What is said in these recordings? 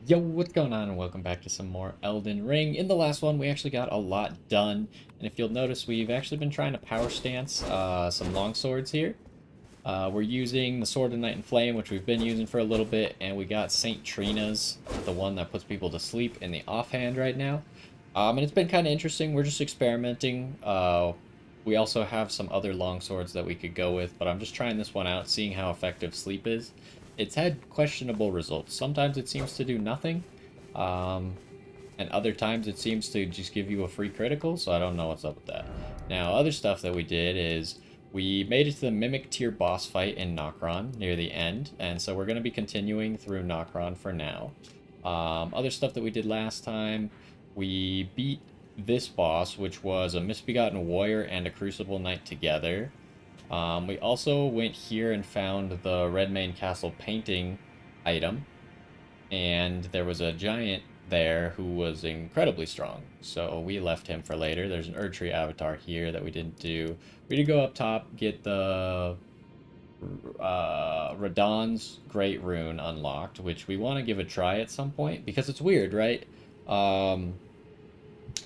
Yo, what's going on? And welcome back to some more Elden Ring. In the last one, we actually got a lot done. And if you'll notice, we've actually been trying to power stance some long swords here. We're using the Sword of Night and Flame, which we've been using for a little bit. And we got St. Trina's, the one that puts people to sleep, in the offhand right now. And it's been kind of interesting. We're just experimenting. We also have some other long swords that we could go with, but I'm just trying this one out, seeing how effective sleep is. It's had questionable results. Sometimes it seems to do nothing, um, and other times it seems to just give you a free critical, so I don't know what's up with that. Now, other stuff that we did is we made it to the Mimic Tier boss fight in Nokron near the end, and so we're going to be continuing through Nokron for now. Other stuff that we did last time, we beat this boss, which was a Misbegotten Warrior and a Crucible Knight together. We also went here and found the Redmane Castle painting item, and there was a giant there who was incredibly strong, so we left him for later. There's an Erdtree avatar here that we didn't do. We did go up top, get the Radahn's Great Rune unlocked, which we want to give a try at some point, because it's weird, right? Um,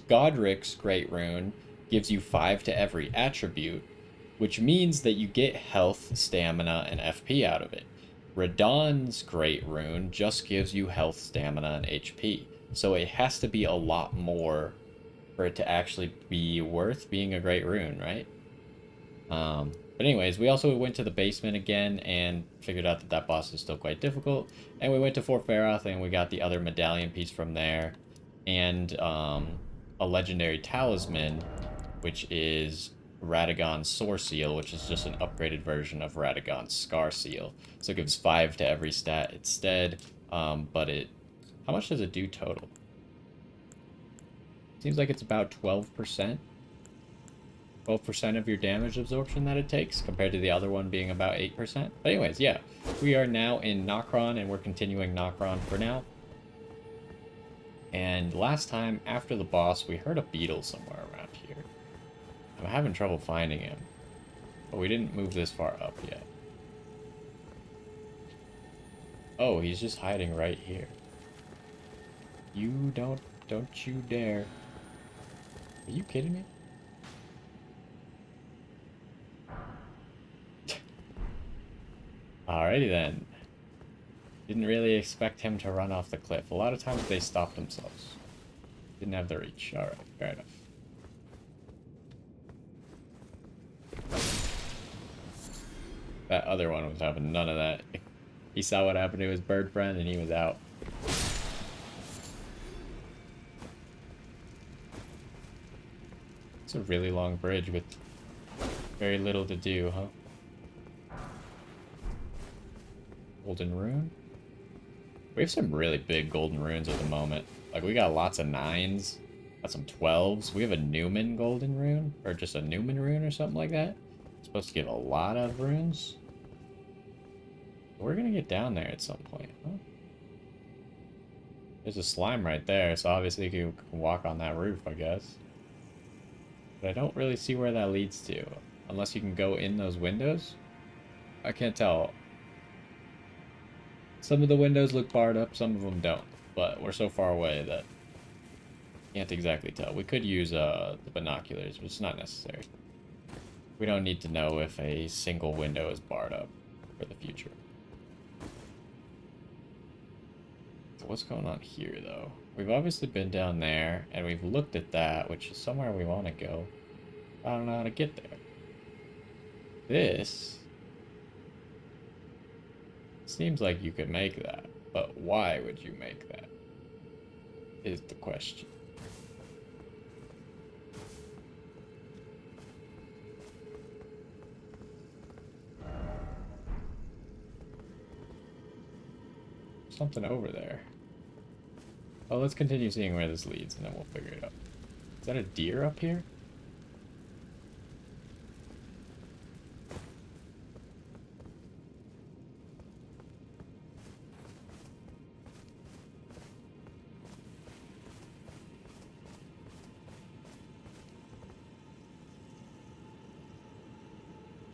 Godric's Great Rune gives you 5 to every attribute, which means that you get health, stamina, and FP out of it. Radahn's Great Rune just gives you health, stamina, and HP. So it has to be a lot more for it to actually be worth being a Great Rune, right? But anyways, we also went to the basement again and figured out that that boss is still quite difficult. And we went to Fort Faroth and we got the other medallion piece from there. And a legendary talisman, which is Radagon's Sore Seal, which is just an upgraded version of Radagon's Scar Seal. So it gives 5 to every stat instead. But it... How much does it do total? Seems like it's about 12%. 12% of your damage absorption that it takes, compared to the other one being about 8%. But anyways, yeah. We are now in Nokron, and we're continuing Nokron for now. And last time, after the boss, we heard a beetle somewhere around here. I'm having trouble finding him. But we didn't move this far up yet. Oh, he's just hiding right here. You don't you dare. Are you kidding me? Alrighty then. Didn't really expect him to run off the cliff. A lot of times they stop themselves. Didn't have the reach. Alright, fair enough. That other one was having none of that. He saw what happened to his bird friend and he was out. It's a really long bridge with very little to do, huh? Golden rune? We have some really big golden runes at the moment. Like, we got lots of 9s. Got some 12s. We have a Newman golden rune. Or just a Newman rune or something like that. It's supposed to give a lot of runes. We're gonna get down there at some point, huh? There's a slime right there, so obviously you can walk on that roof, I guess. But I don't really see where that leads to. Unless you can go in those windows? I can't tell. Some of the windows look barred up, some of them don't. But we're so far away that can't exactly tell. We could use the binoculars, but it's not necessary. We don't need to know if a single window is barred up for the future. So what's going on here, though? We've obviously been down there, and we've looked at that, which is somewhere we want to go. I don't know how to get there. This seems like you could make that, but why would you make that? Is the question. Something over there. Well, let's continue seeing where this leads, and then we'll figure it out. Is that a deer up here?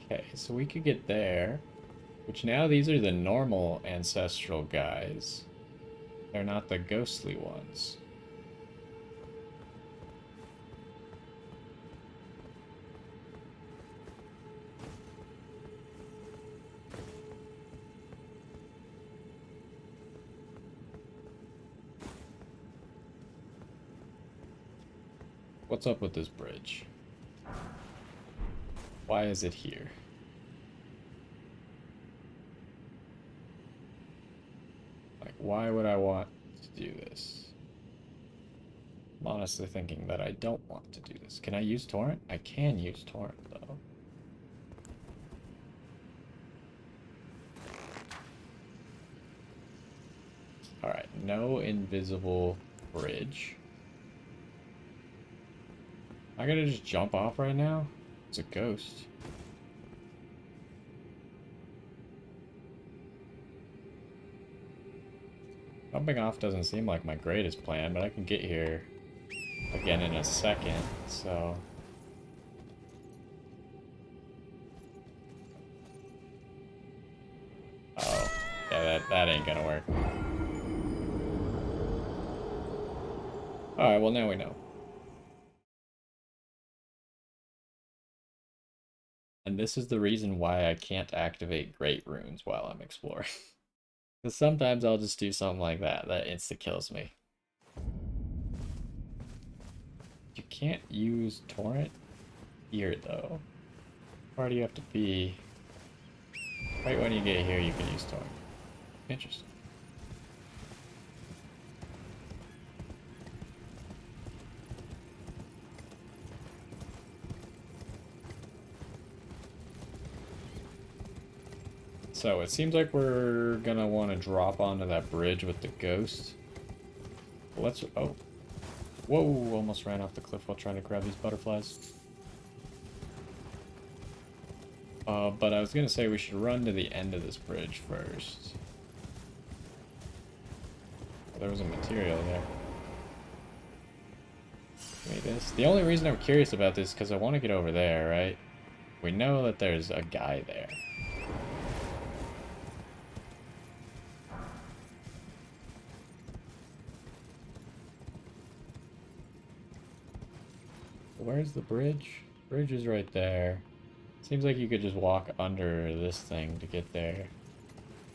Okay, so we could get there. Which now these are the normal Ancestral guys. They're not the ghostly ones. What's up with this bridge? Why is it here? Like, why would I want to do this? I'm honestly thinking that I don't want to do this. Can I use torrent? I can use torrent, though. Alright, no invisible bridge. I gotta just jump off right now? It's a ghost. Jumping off doesn't seem like my greatest plan, but I can get here again in a second, so... Oh, yeah, that ain't gonna work. Alright, well now we know. And this is the reason why I can't activate Great Runes while I'm exploring. Because sometimes I'll just do something like that insta-kills me. You can't use Torrent here, though. Where do you have to be? Right when you get here, you can use Torrent. Interesting. So it seems like we're gonna want to drop onto that bridge with the ghost. Let's... Oh. Whoa, almost ran off the cliff while trying to grab these butterflies. But I was gonna say we should run to the end of this bridge first. There was a material there. Give me this. The only reason I'm curious about this is because I want to get over there, right? We know that there's a guy there. Where's the bridge? Bridge is right there. Seems like you could just walk under this thing to get there.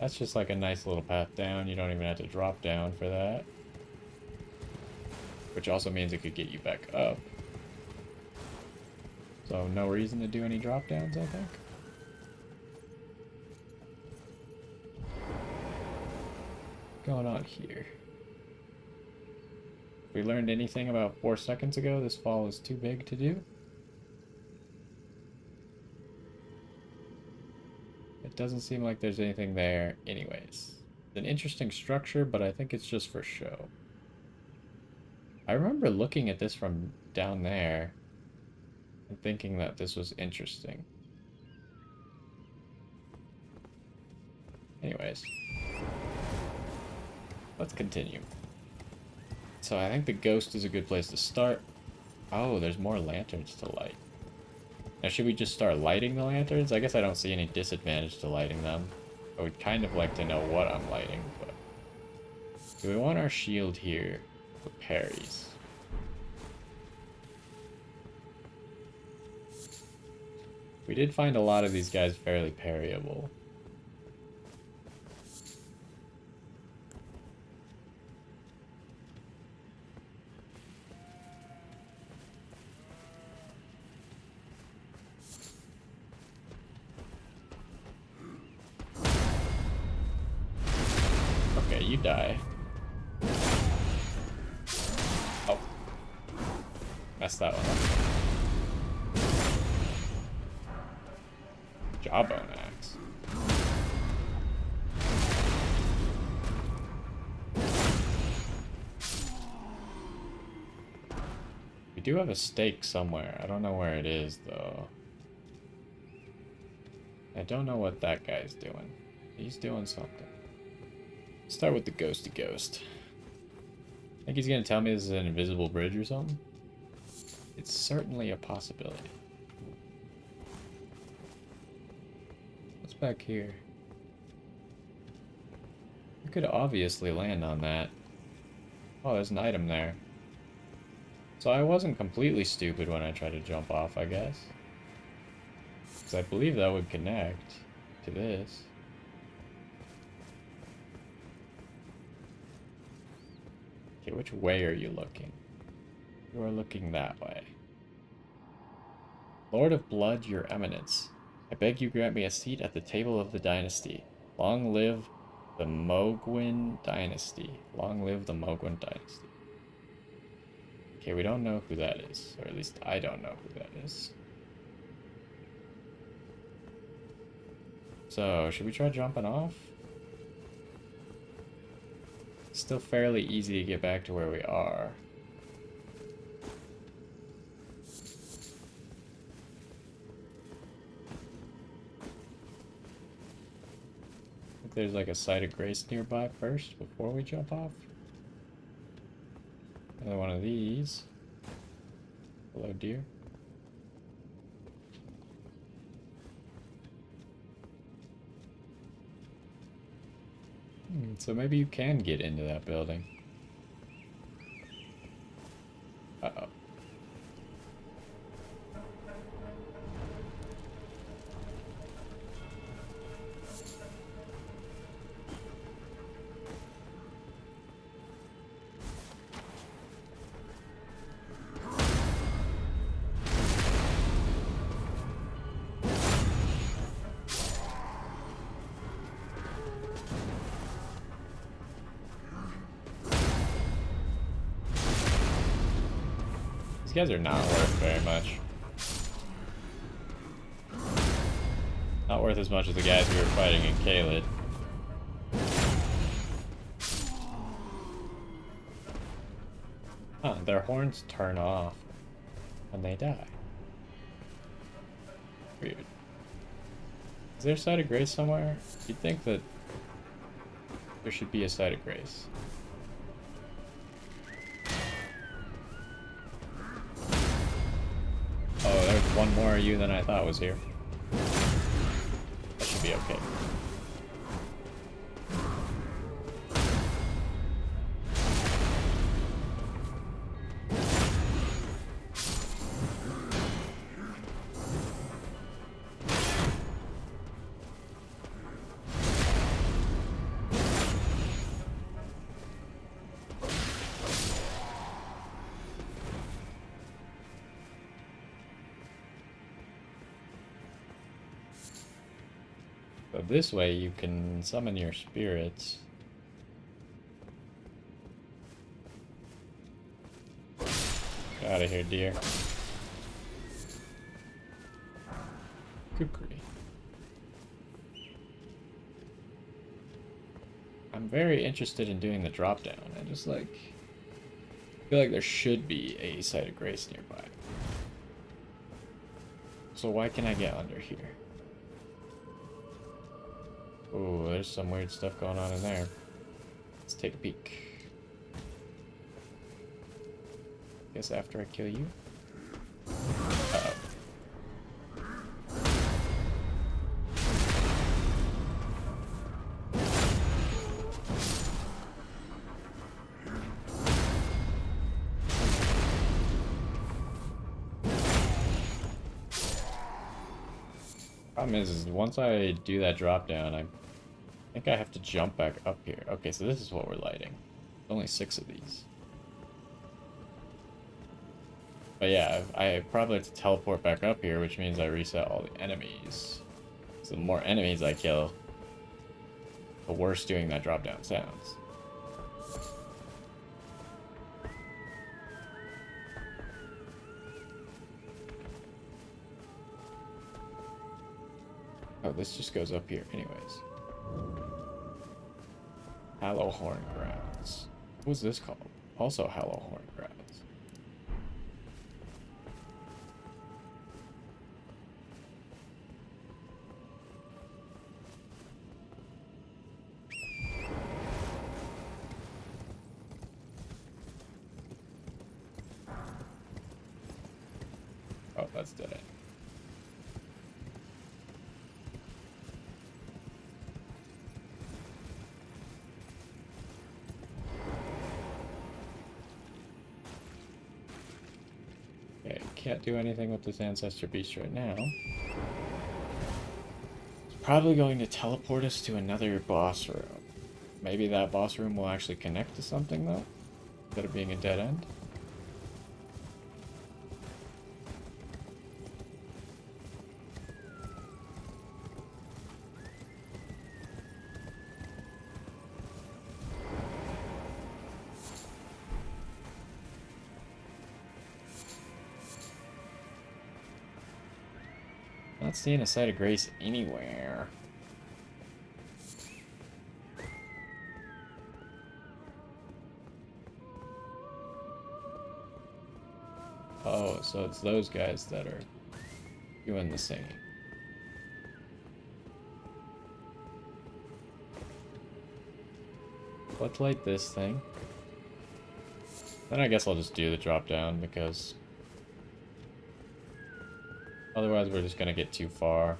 That's just like a nice little path down. You don't even have to drop down for that. Which also means it could get you back up. So no reason to do any drop downs, I think. What's going on here? If we learned anything about 4 seconds ago, this fall is too big to do. It doesn't seem like there's anything there anyways. It's an interesting structure, but I think it's just for show. I remember looking at this from down there and thinking that this was interesting. Anyways. Let's continue. So I think the ghost is a good place to start. Oh, there's more lanterns to light. Now, should we just start lighting the lanterns? I guess I don't see any disadvantage to lighting them. I would kind of like to know what I'm lighting, but... Do we want our shield here for parries? We did find a lot of these guys fairly parryable. Okay, you die. Oh. Messed that one up. Jawbone axe. We do have a stake somewhere. I don't know where it is, though. I don't know what that guy's doing. He's doing something. Start with the ghosty ghost. Think he's gonna tell me this is an invisible bridge or something? It's certainly a possibility. What's back here? We could obviously land on that. Oh, there's an item there. So I wasn't completely stupid when I tried to jump off, I guess. Because I believe that would connect to this. Okay, which way are you looking? You are looking that way. Lord of Blood, your eminence. I beg you grant me a seat at the table of the dynasty. Long live the Mogwin dynasty. Long live the Mogwin dynasty. Okay, we don't know who that is. Or at least I don't know who that is. So, should we try jumping off? It's still fairly easy to get back to where we are. I think there's like a site of grace nearby first before we jump off. Another one of these. Hello, dear. So maybe you can get into that building. Uh-oh. These guys are not worth very much. Not worth as much as the guys we were fighting in Caelid. Huh, their horns turn off when they die. Weird. Is there a site of grace somewhere? You'd think that there should be a site of grace. Oh, there's one more of you than I thought was here. That should be okay. So this way you can summon your spirits. Get out of here, dear. Kukri. I'm very interested in doing the drop down. I just feel like there should be a site of grace nearby. So why can I get under here? Ooh, there's some weird stuff going on in there. Let's take a peek. Guess after I kill you. Uh-oh. Problem is once I do that drop down, I think I have to jump back up here. Okay, so this is what we're lighting. Only 6 of these. But yeah, I probably have to teleport back up here, which means I reset all the enemies. So the more enemies I kill, the worse doing that drop down sounds. Oh, this just goes up here anyways. Hallowhorn Grounds. What's this called? Also Hallowhorn Grounds. Oh, that's dead end. Okay, can't do anything with this Ancestor Beast right now. It's probably going to teleport us to another boss room. Maybe that boss room will actually connect to something, though, instead of being a dead end. Not seeing a Site of Grace anywhere. Oh, so it's those guys that are doing the singing. Let's light this thing. Then I guess I'll just do the drop down because otherwise we're just gonna get too far.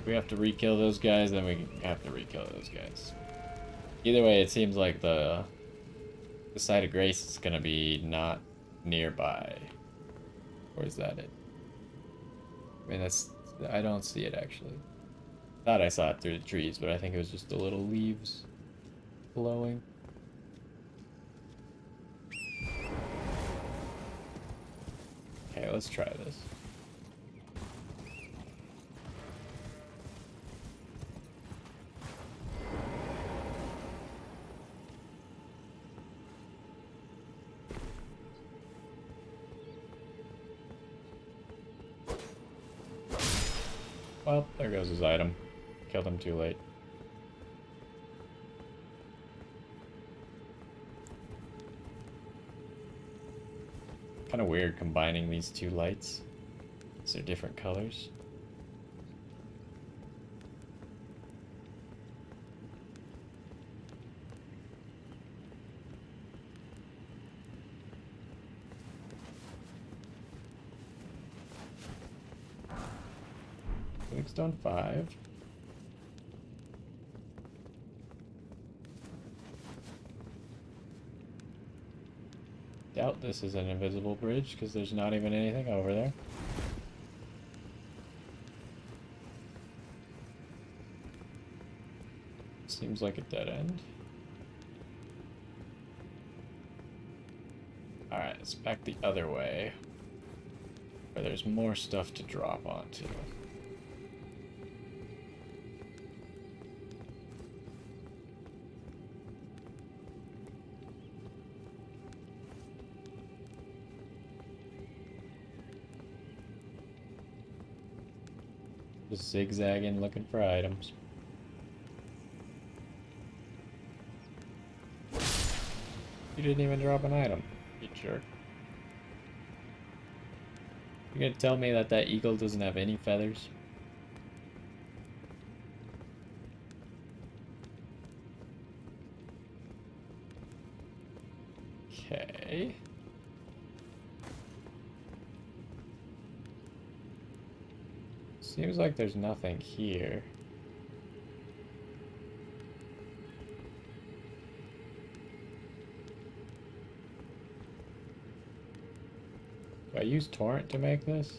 If we have to re-kill those guys, then we have to re-kill those guys. Either way, it seems like the Site of Grace is gonna be not nearby. Or is that it? I mean, I don't see it actually. Thought I saw it through the trees, but I think it was just the little leaves blowing. Okay, let's try this. Well, there goes his item. Killed him too late. Kind of weird combining these two lights. They're different colors. Stone 5. Doubt this is an invisible bridge because there's not even anything over there. Seems like a dead end. Alright, it's back the other way, where there's more stuff to drop onto. Just zigzagging, looking for items. You didn't even drop an item, you jerk. You're gonna tell me that that eagle doesn't have any feathers? Okay. Seems like there's nothing here. Do I use torrent to make this?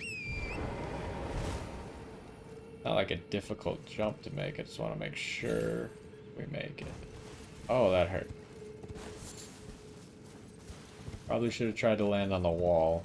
Not like a difficult jump to make, I just want to make sure we make it. Oh, that hurt. Probably should have tried to land on the wall.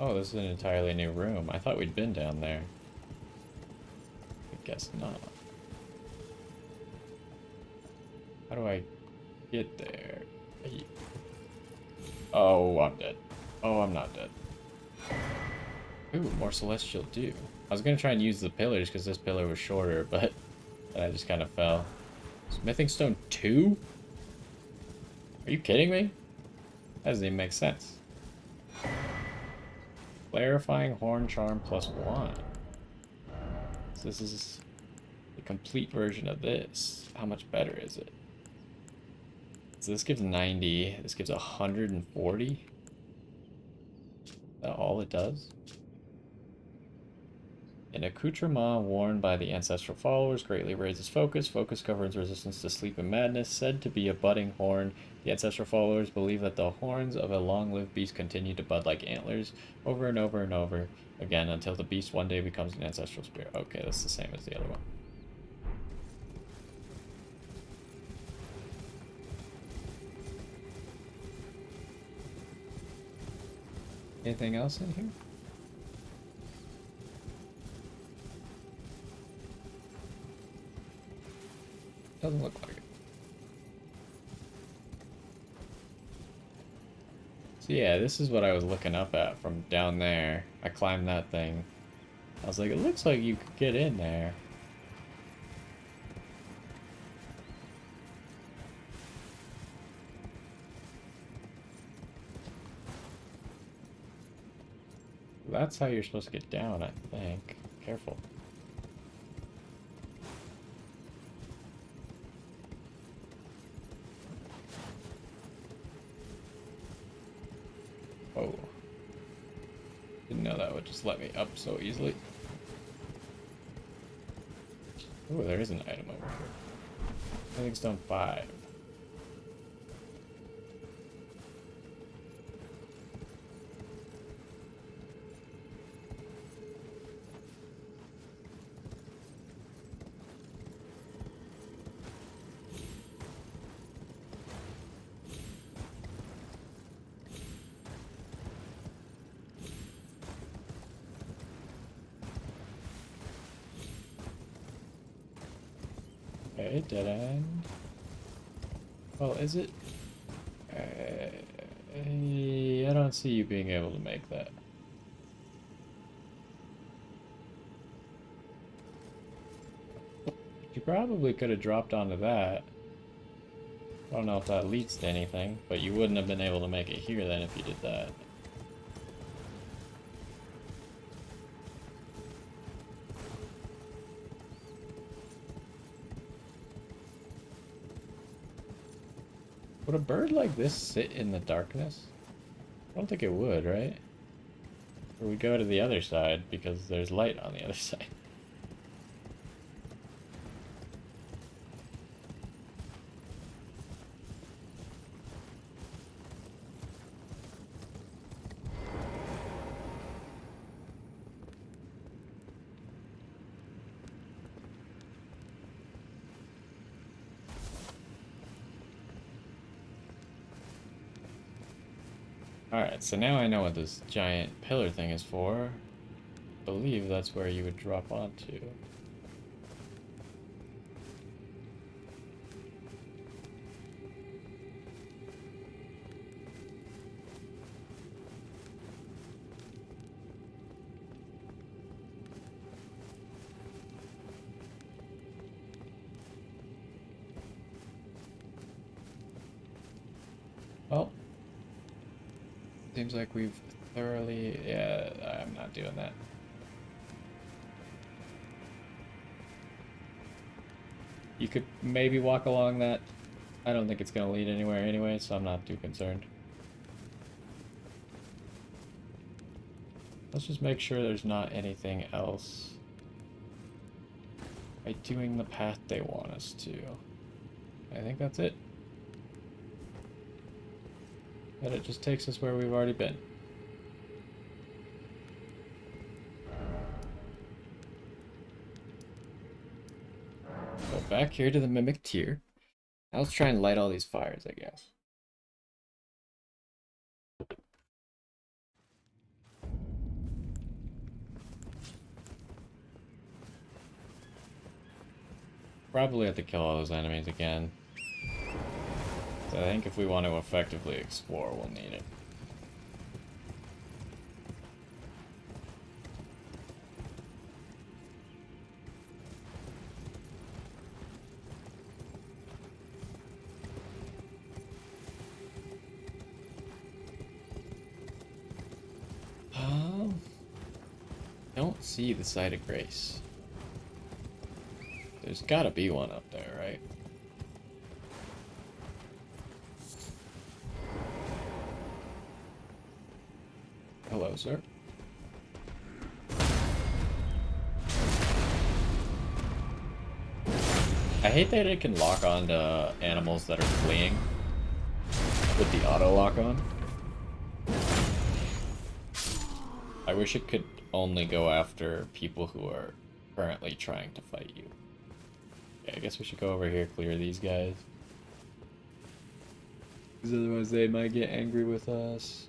Oh, this is an entirely new room. I thought we'd been down there. I guess not. How do I get there? Oh, I'm dead. Oh, I'm not dead. Ooh, more celestial dew. I was gonna try and use the pillars because this pillar was shorter, but I just kind of fell. Smithing stone 2? Are you kidding me? That doesn't even make sense. Clarifying horn charm +1. So this is The complete version of this, how much better is it? So this gives 90, this gives 140. Is that all it does? An accoutrement worn by the ancestral followers greatly raises focus. Focus governs resistance to sleep and madness. Said to be a budding horn, the ancestral followers believe that the horns of a long-lived beast continue to bud like antlers over and over and over again until the beast one day becomes an ancestral spirit. Okay, that's the same as the other one. Anything else in here? Doesn't look like it. So yeah, this is what I was looking up at from down there. I climbed that thing. I was like, it looks like you could get in there. That's how you're supposed to get down, I think. Careful. Oh. Didn't know that would just let me up so easily. Oh, there is an item over here. I think stone 5. Okay, dead end. Well, is it? I don't see you being able to make that. You probably could have dropped onto that. I don't know if that leads to anything, but you wouldn't have been able to make it here then if you did that. Would a bird like this sit in the darkness? I don't think it would, right? Or we go to the other side because there's light on the other side. Alright, so now I know what this giant pillar thing is for. I believe that's where you would drop onto. Well, seems like we've thoroughly... Yeah, I'm not doing that. You could maybe walk along that. I don't think it's going to lead anywhere anyway, so I'm not too concerned. Let's just make sure there's not anything else by doing the path they want us to. I think that's it. And it just takes us where we've already been. Go back here to the Mimic Tier. Now let's try and light all these fires, I guess. Probably have to kill all those enemies again. So I think if we want to effectively explore, we'll need it. Don't see the site of grace. There's gotta be one up there, right? Hello, sir. I hate that it can lock on to animals that are fleeing with the auto lock on. I wish it could only go after people who are currently trying to fight you. Yeah, I guess we should go over here, clear these guys. Because otherwise they might get angry with us.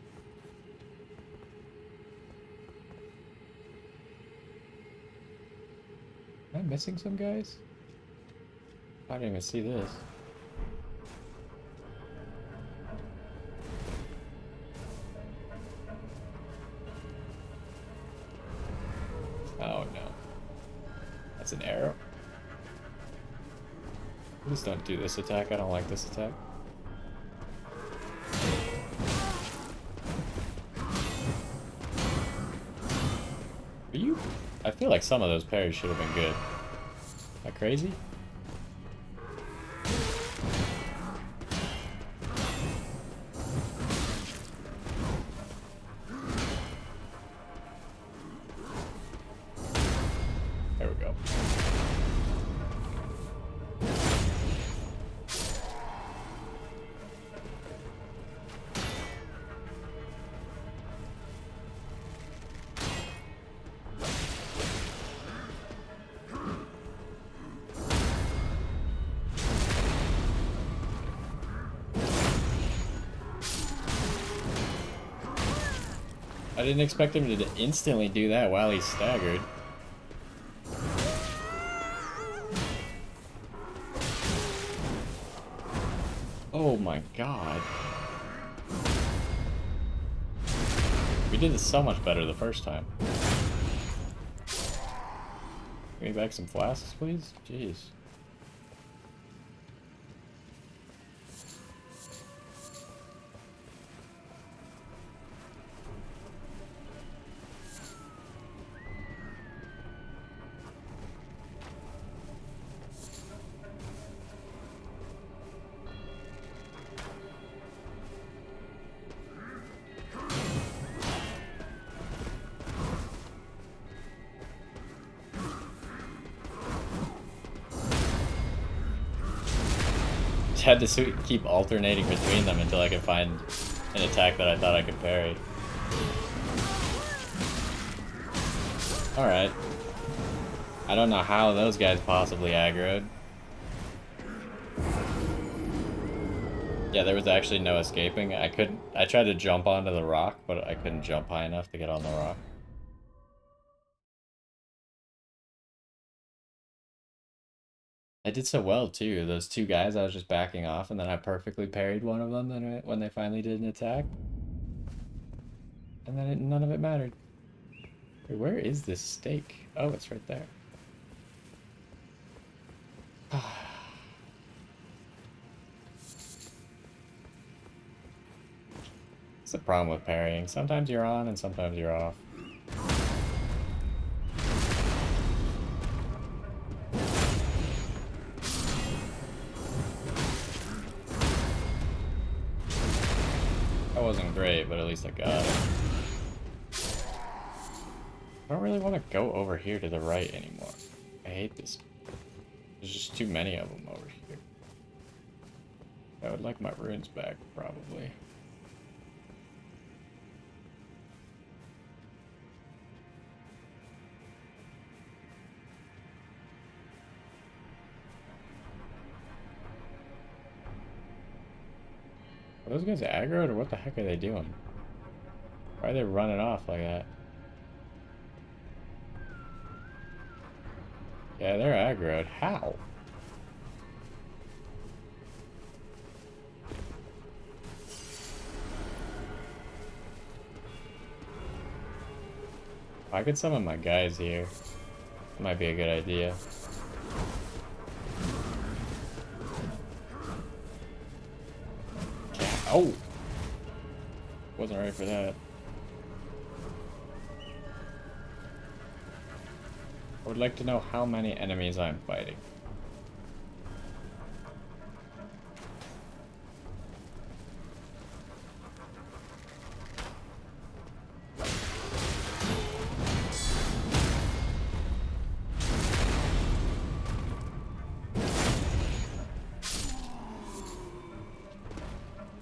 Am I missing some guys? I didn't even see this. Oh no. That's an arrow. Please don't do this attack. I don't like this attack. Are you? I feel like some of those parries should have been good. Am I crazy? There we go. I didn't expect him to instantly do that while he's staggered. Oh my god. We did this so much better the first time. Give me back some flasks, please? Jeez. Had to keep alternating between them until I could find an attack that I thought I could parry. Alright. I don't know how those guys possibly aggroed. Yeah, there was actually no escaping. I tried to jump onto the rock, but I couldn't jump high enough to get on the rock. I did so well too. Those two guys, I was just backing off, and then I perfectly parried one of them when they finally did an attack. And then none of it mattered. Wait, where is this stake? Oh, it's right there. It's the problem with parrying. Sometimes you're on and sometimes you're off. That wasn't great, but at least I got it. I don't really want to go over here to the right anymore. I hate this. There's just too many of them over here. I would like my runes back, probably. Are those guys aggroed, or what the heck are they doing? Why are they running off like that? Yeah, they're aggroed. How? I could summon my guys here. That might be a good idea. Oh! Wasn't ready for that. I would like to know how many enemies I'm fighting.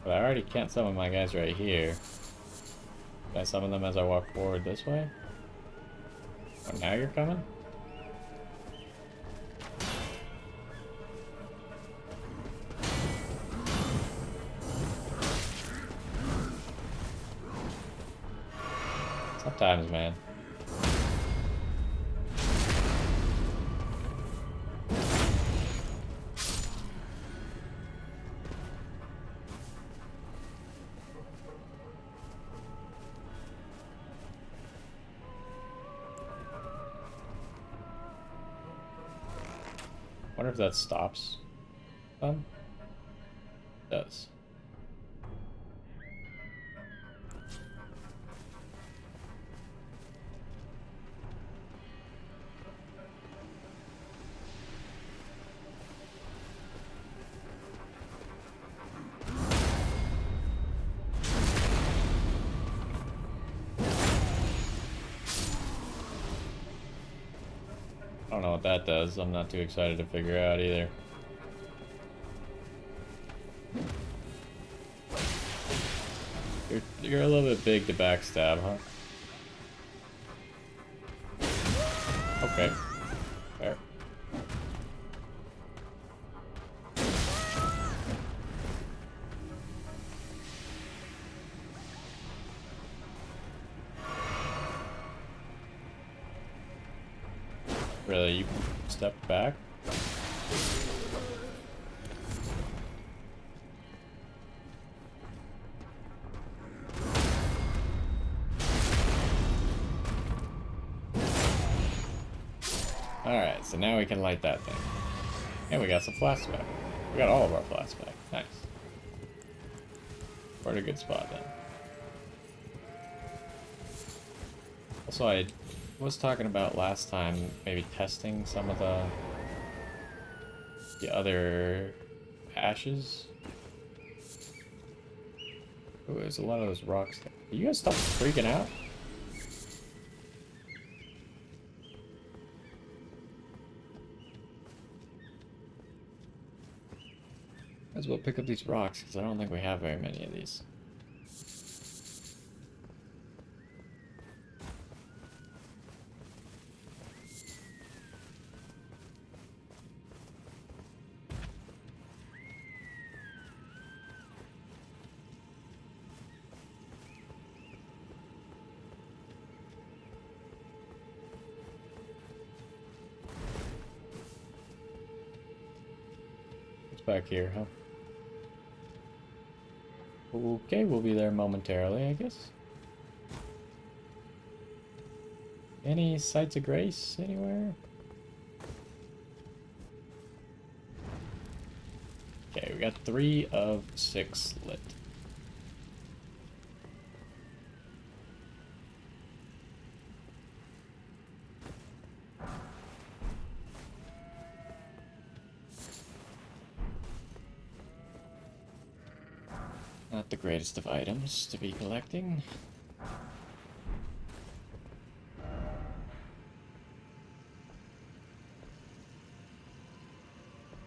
But I already can't summon my guys right here. Can I summon them as I walk forward this way? Oh, now you're coming? Sometimes, man. Wonder if that stops them? It does. I don't know what that does. I'm not too excited to figure out either. You're a little bit big to backstab, huh? Okay. Fair. Really, you step back? Alright, so now we can light that thing. And we got some flasks back. We got all of our flasks back. Nice. We're in a good spot then. Also, I was talking about last time maybe testing some of the other ashes. Ooh, there's a lot of those rocks there. You guys stop freaking out? Might as well pick up these rocks, because I don't think we have very many of these. It's back here, huh? Okay, we'll be there momentarily, I guess. Any sights of grace anywhere? Okay, we got 3 of 6 lit. Not the greatest of items to be collecting.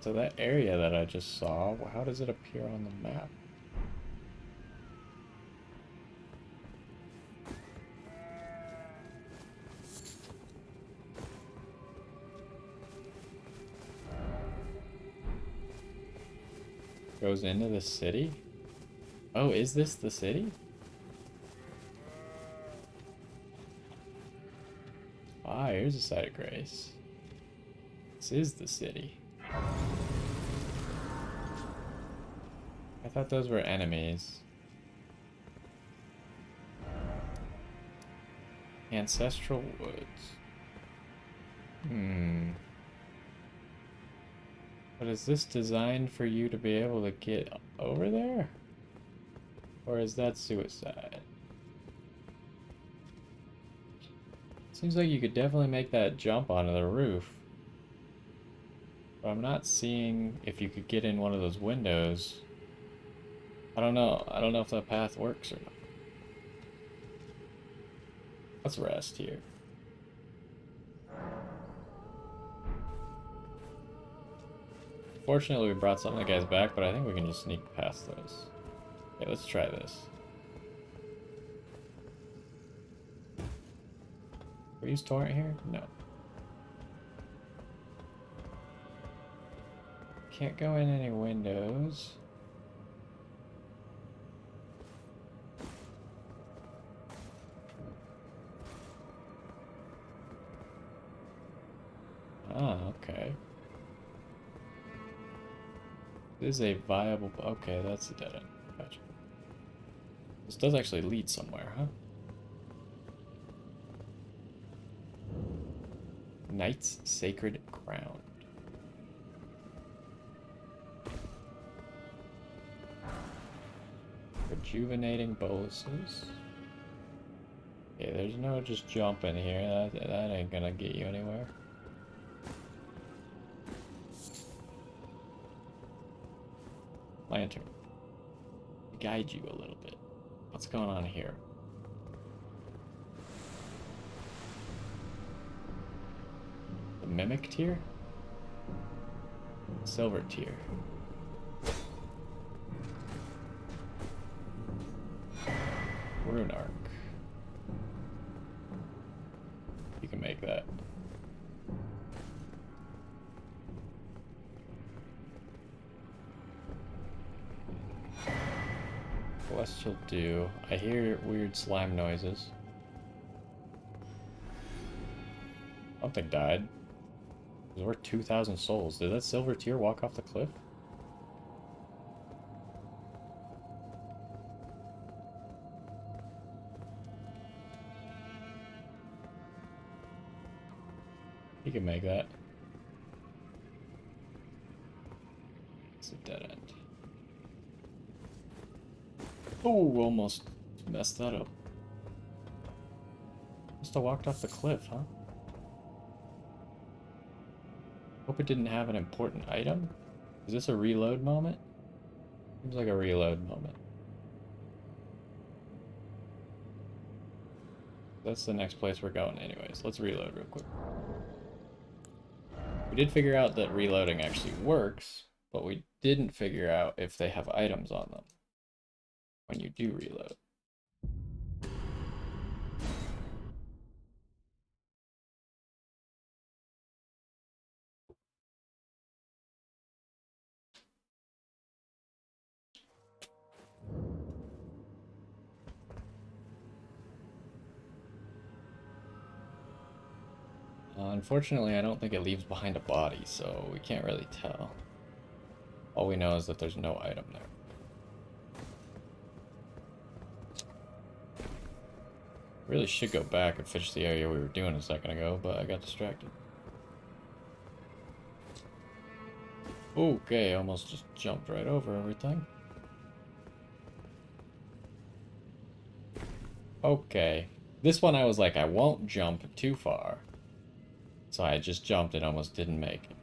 So that area that I just saw, how does it appear on the map? Goes into the city? Oh, is this the city? Ah, here's a site of grace. This is the city. I thought those were enemies. Ancestral woods. But is this designed for you to be able to get over there? Or is that suicide? Seems like you could definitely make that jump onto the roof. But I'm not seeing if you could get in one of those windows. I don't know. I don't know if that path works or not. Let's rest here. Fortunately, we brought some of the guys back, but I think we can just sneak past those. Okay, let's try this. Can we use torrent here? No. Can't go in any windows. Ah, okay. This is a viable... Okay, that's a dead end. Gotcha. This does actually lead somewhere, huh? Knight's Sacred Crown. Rejuvenating boluses. Okay, there's no just jump in here. That ain't gonna get you anywhere. Lantern. Guide you a little bit. What's going on here? The Mimic tier? Silver tier. Rune Arc. You can make that. Celestial Dew. I hear weird slime noises. Something died. It was worth 2,000 souls. Did that silver tier walk off the cliff? You can make that. It's a dead end. Oh, almost messed that up. Must have walked off the cliff, huh? Hope it didn't have an important item. Is this a reload moment? Seems like a reload moment. That's the next place we're going anyways. Let's reload real quick. We did figure out that reloading actually works, but we didn't figure out if they have items on them when you do reload. Unfortunately, I don't think it leaves behind a body, so we can't really tell. All we know is that there's no item there. Really should go back and finish the area we were doing a second ago, but I got distracted. Okay, almost just jumped right over everything. Okay. This one I was like, I won't jump too far. So I just jumped and almost didn't make it.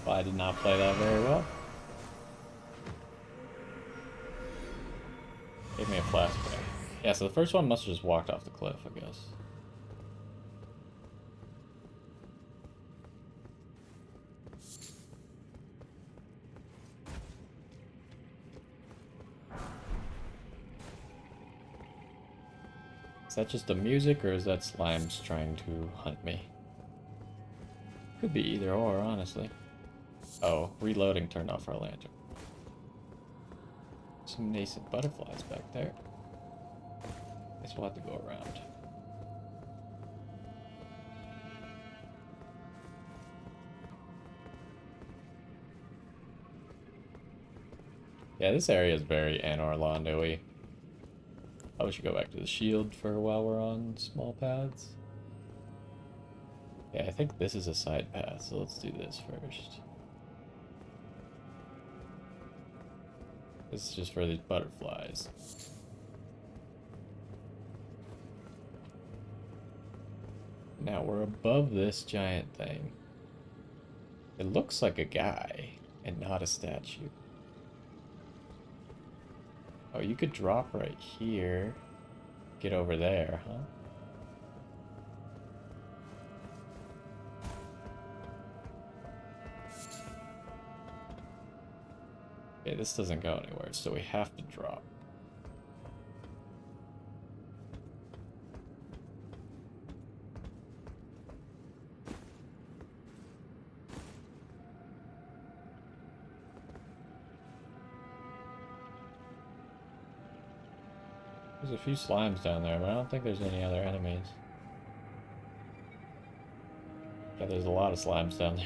I did not play that very well. Gave me a flashback. Yeah, so the first one must have just walked off the cliff, I guess. Is that just the music, or is that slimes trying to hunt me? Could be either or, honestly. Oh, reloading turned off our lantern. Some nascent butterflies back there. Guess we'll have to go around. Yeah, this area is very Anor-Londo-y. Probably should go back to the shield for while we're on small paths. Yeah, I think this is a side path, so let's do this first. This is just for these butterflies. Now we're above this giant thing. It looks like a guy and not a statue. Oh, you could drop right here. Get over there, huh? Okay, this doesn't go anywhere, so we have to drop. There's a few slimes down there, but I don't think there's any other enemies. Yeah, there's a lot of slimes down there.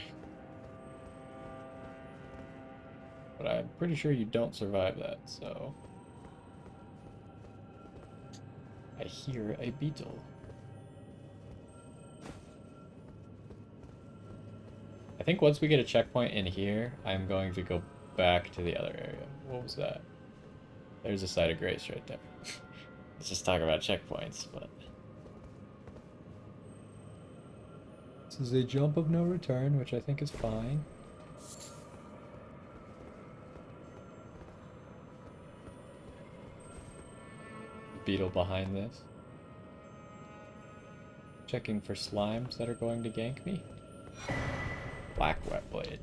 But I'm pretty sure you don't survive that, so... I hear a beetle. I think once we get a checkpoint in here, I'm going to go back to the other area. What was that? There's a site of grace right there. Let's just talk about checkpoints, but... This is a jump of no return, which I think is fine. Beetle behind this. Checking for slimes that are going to gank me. Black wet blade.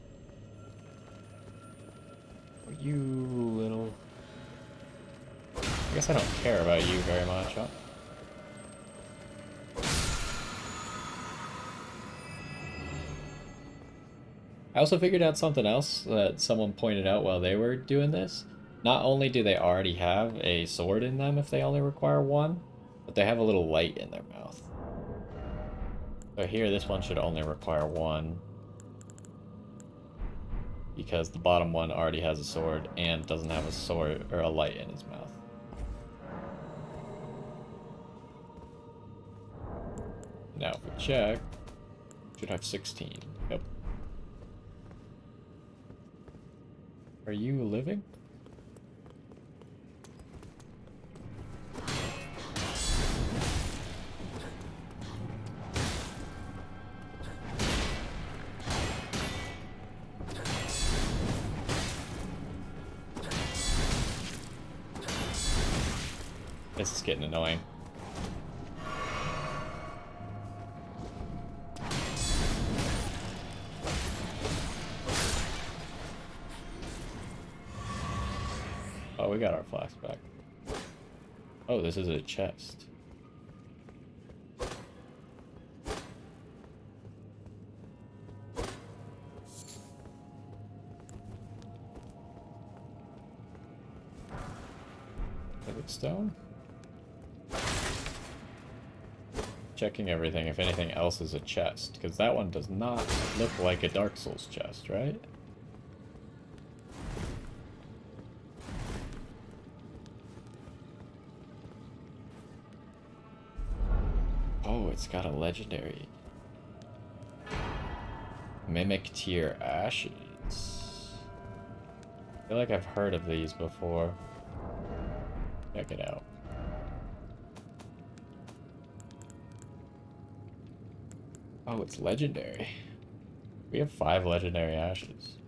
Oh, you little... I guess I don't care about you very much, huh? I also figured out something else that someone pointed out while they were doing this. Not only do they already have a sword in them if they only require one, but they have a little light in their mouth. So here, this one should only require one. Because the bottom one already has a sword and doesn't have a sword or a light in his mouth. Now if we check, should have 16. Yep. Are you living? This is getting annoying. Oh, we got our flask back. Oh, this is a chest. Stone? Checking everything if anything else is a chest, because that one does not look like a Dark Souls chest, right? Oh, it's got a legendary. Mimic Tier Ashes. I feel like I've heard of these before. Check it out. Oh, it's legendary. We have 5 legendary ashes.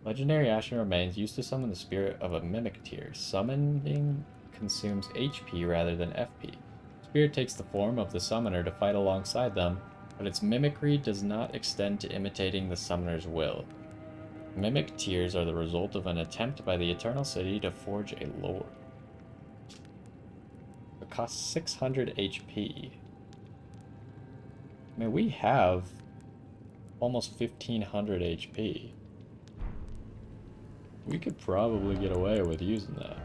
Legendary ashen remains used to summon the spirit of a mimic tier. Summoning consumes HP rather than FP. Spirit takes the form of the summoner to fight alongside them, but its mimicry does not extend to imitating the summoner's will. Mimic tiers are the result of an attempt by the Eternal City to forge a lore. It costs 600 HP. I mean, we have almost 1500 HP. We could probably get away with using that.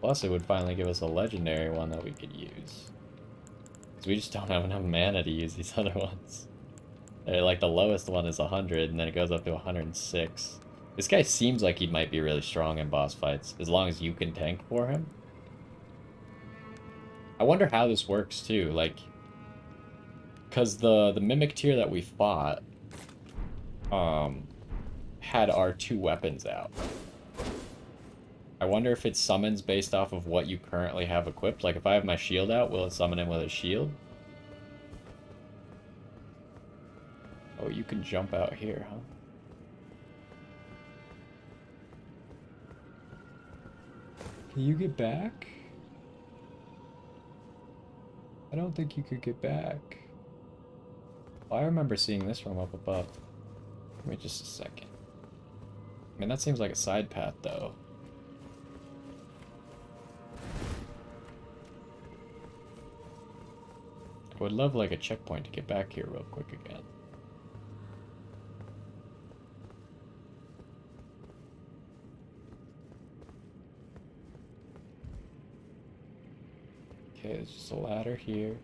Plus, it would finally give us a legendary one that we could use. Because we just don't have enough mana to use these other ones. Like, the lowest one is 100, and then it goes up to 106. This guy seems like he might be really strong in boss fights, as long as you can tank for him. I wonder how this works, too, like... Because the Mimic tier that we fought, had our 2 weapons out. I wonder if it summons based off of what you currently have equipped. Like if I have my shield out, will it summon him with a shield? Oh, you can jump out here, huh? Can you get back? I don't think you could get back. Oh, I remember seeing this from up above. Give me just a second. I mean, that seems like a side path, though. I would love, like, a checkpoint to get back here real quick again. Okay, there's just a ladder here.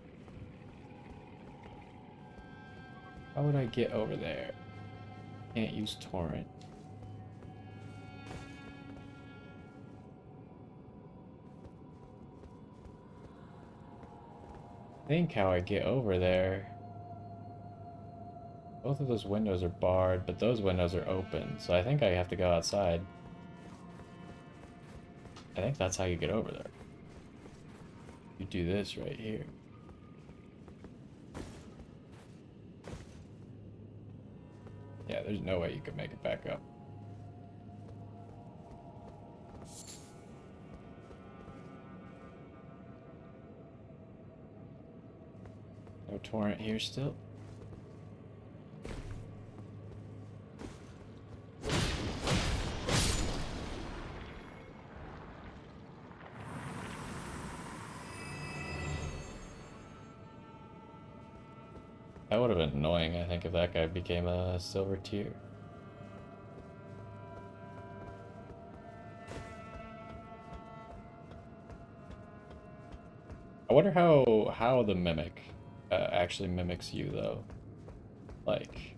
How would I get over there? Can't use torrent. I think how I get over there. Both of those windows are barred, but those windows are open, so I think I have to go outside. I think that's how you get over there. You do this right here. Yeah, there's no way you could make it back up. No torrent here still. That would have been annoying, I think, if that guy became a silver tier. I wonder how the mimic actually mimics you, though. Like,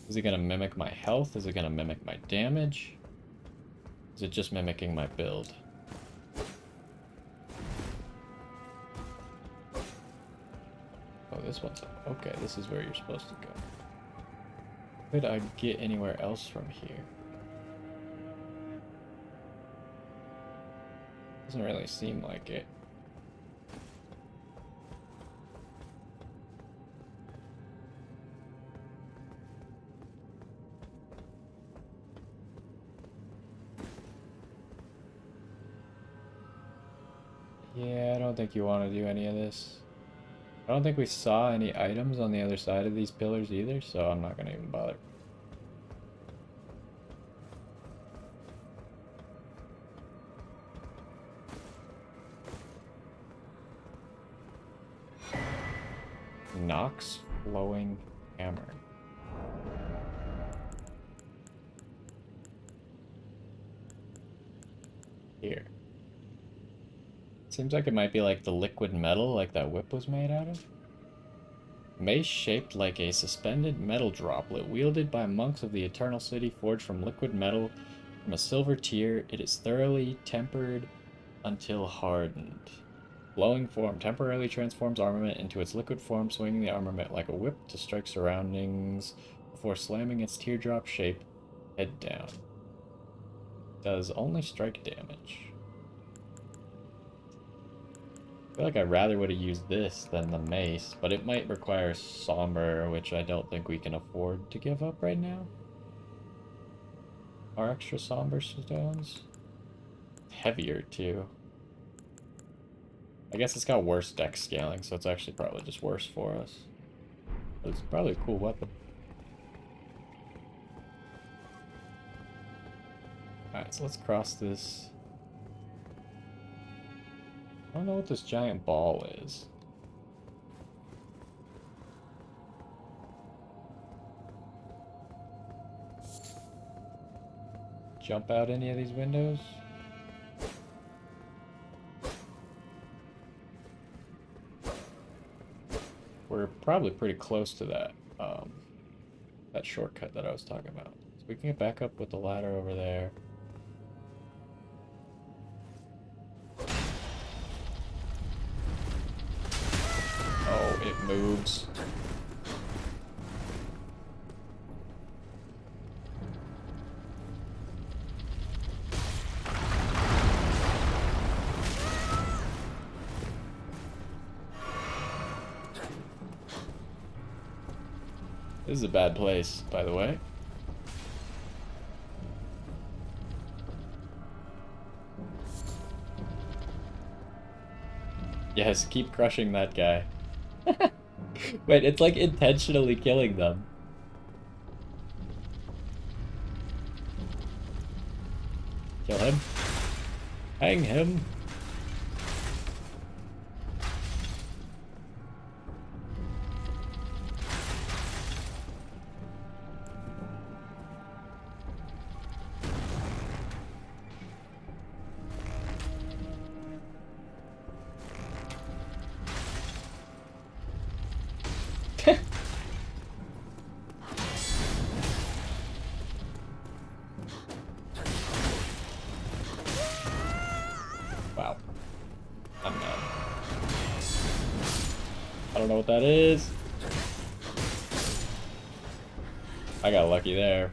is it gonna mimic my health? Is it gonna mimic my damage? Is it just mimicking my build? Oh, this one's... Okay, this is where you're supposed to go. Could I get anywhere else from here? Doesn't really seem like it. Yeah, I don't think you want to do any of this. I don't think we saw any items on the other side of these pillars either, so I'm not gonna even bother. Nox flowing hammer. Here. Seems like it might be like the liquid metal like that whip was made out of. Mace shaped like a suspended metal droplet wielded by monks of the Eternal City, forged from liquid metal from a silver tier. It is thoroughly tempered until hardened. Flowing form temporarily transforms armament into its liquid form, swinging the armament like a whip to strike surroundings before slamming its teardrop shape head down. Does only strike damage. I feel like I rather would have used this than the mace, but it might require somber, which I don't think we can afford to give up right now. Our extra somber stones. Heavier too. I guess it's got worse dex scaling, so it's actually probably just worse for us. But it's probably a cool weapon. Alright, so let's cross this. I don't know what this giant ball is. Jump out any of these windows? We're probably pretty close to that, that shortcut that I was talking about. So we can get back up with the ladder over there. Oh, it moves. This is a bad place, by the way. Yes, keep crushing that guy. Wait, it's like intentionally killing them. Kill him. Hang him. Wow. I'm mad. I don't know what that is. I got lucky there.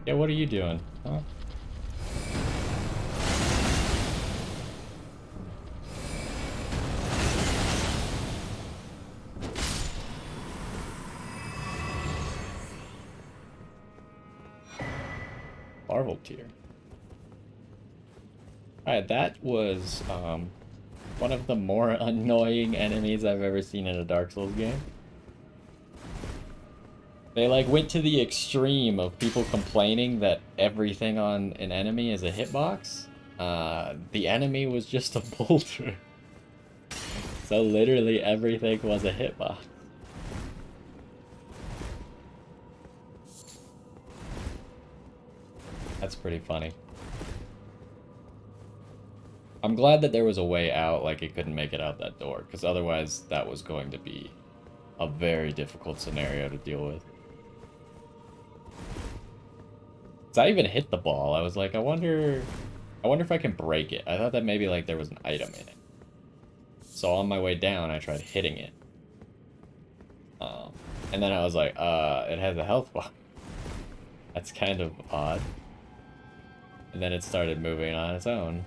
Yeah, what are you doing? Huh? Marvel tier. Alright, that was one of the more annoying enemies I've ever seen in a Dark Souls game. They like went to the extreme of people complaining that everything on an enemy is a hitbox. The enemy was just a boulder. So literally everything was a hitbox. That's pretty funny. I'm glad that there was a way out, like it couldn't make it out that door, because otherwise that was going to be a very difficult scenario to deal with. So I even hit the ball. I was like, I wonder if I can break it. I thought that maybe like there was an item in it. So on my way down, I tried hitting it. And then I was like, it has a health bar. That's kind of odd. And then it started moving on its own.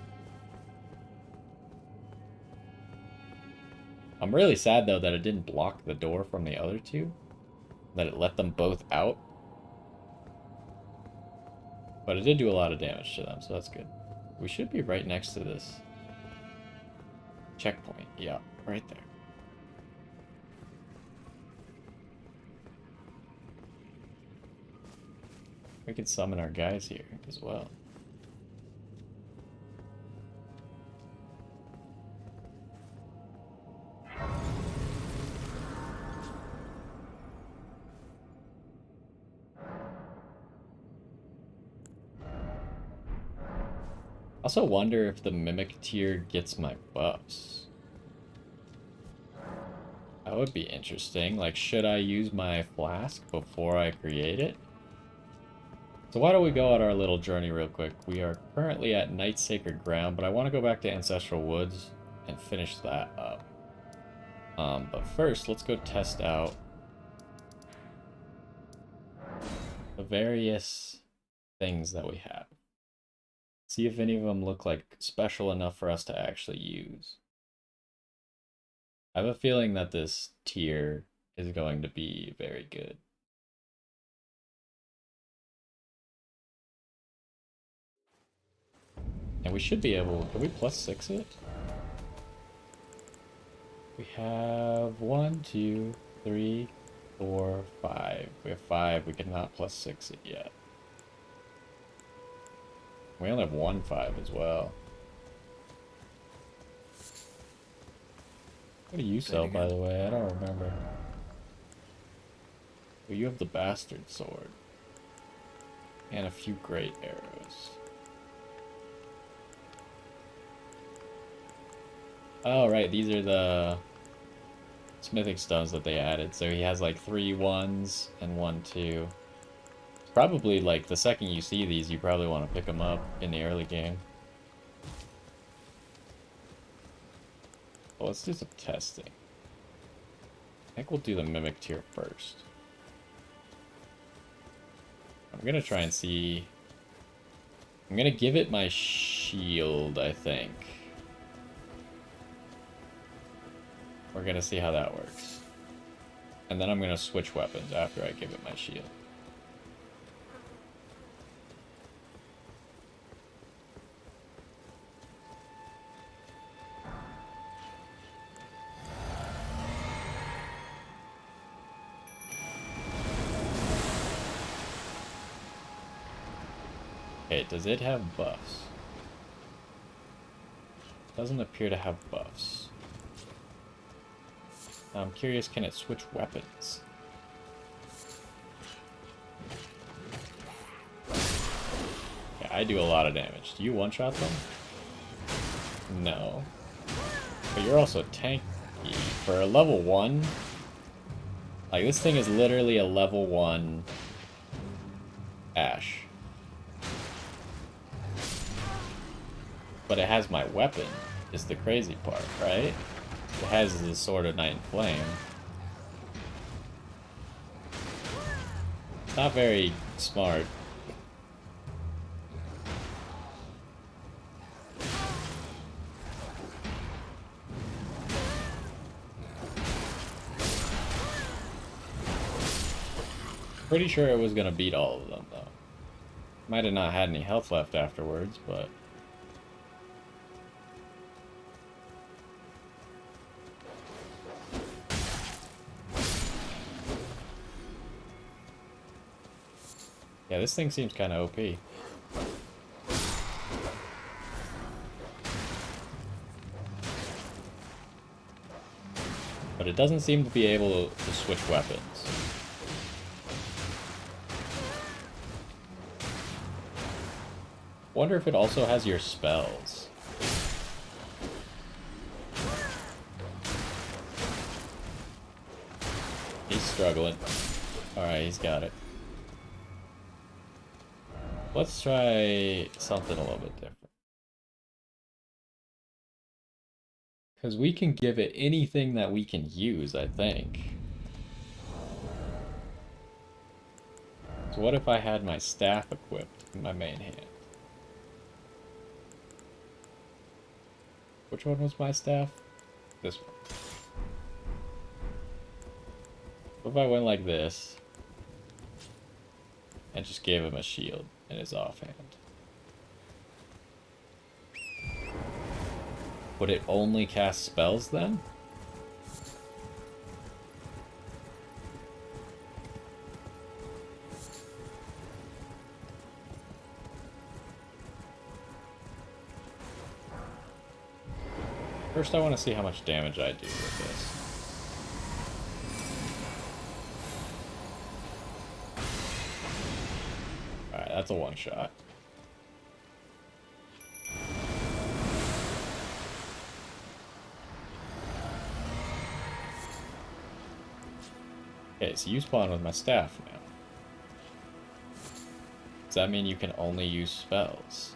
I'm really sad, though, that it didn't block the door from the other two. That it let them both out. But it did do a lot of damage to them, so that's good. We should be right next to this checkpoint. Yeah, right there. We can summon our guys here as well. I also wonder if the Mimic tier gets my buffs. That would be interesting. Like, should I use my flask before I create it? So why don't we go on our little journey real quick. We are currently at Night Sacred Ground, but I want to go back to Ancestral Woods and finish that up. But first, let's go test out the various things that we have. See if any of them look like special enough for us to actually use. I have a feeling that this tier is going to be very good. And we should be able... Can we +6 it? We have 1, 2, 3, 4, 5. We have 5. We cannot +6 it yet. We only have 1 5 as well. What do you sell, by the way? I don't remember. Well, you have the Bastard Sword. And a few great arrows. Oh, right. These are the smithing stones that they added. So he has like 3 1s and 1 2. Probably, like, the second you see these, you probably want to pick them up in the early game. Well, let's do some testing. I think we'll do the Mimic tier first. I'm going to try and see... I'm going to give it my shield, I think. We're going to see how that works. And then I'm going to switch weapons after I give it my shield. Okay, does it have buffs? Doesn't appear to have buffs. I'm curious, can it switch weapons? Yeah, I do a lot of damage. Do you one-shot them? No. But you're also tanky. For a level 1, like this thing is literally a level 1 Ash. But it has my weapon, is the crazy part, right? It has the Sword of Night and Flame. It's not very smart. Pretty sure it was gonna beat all of them, though. Might have not had any health left afterwards, but... yeah, this thing seems kind of OP. But it doesn't seem to be able to switch weapons. Wonder if it also has your spells. He's struggling. Alright, he's got it. Let's try something a little bit different. Because we can give it anything that we can use, I think. So what if I had my staff equipped in my main hand? Which one was my staff? This one. What if I went like this and just gave him a shield in his offhand? Would it only cast spells then? First, I want to see how much damage I do with this. Alright, that's a one-shot. Okay, so you spawn with my staff now. Does that mean you can only use spells?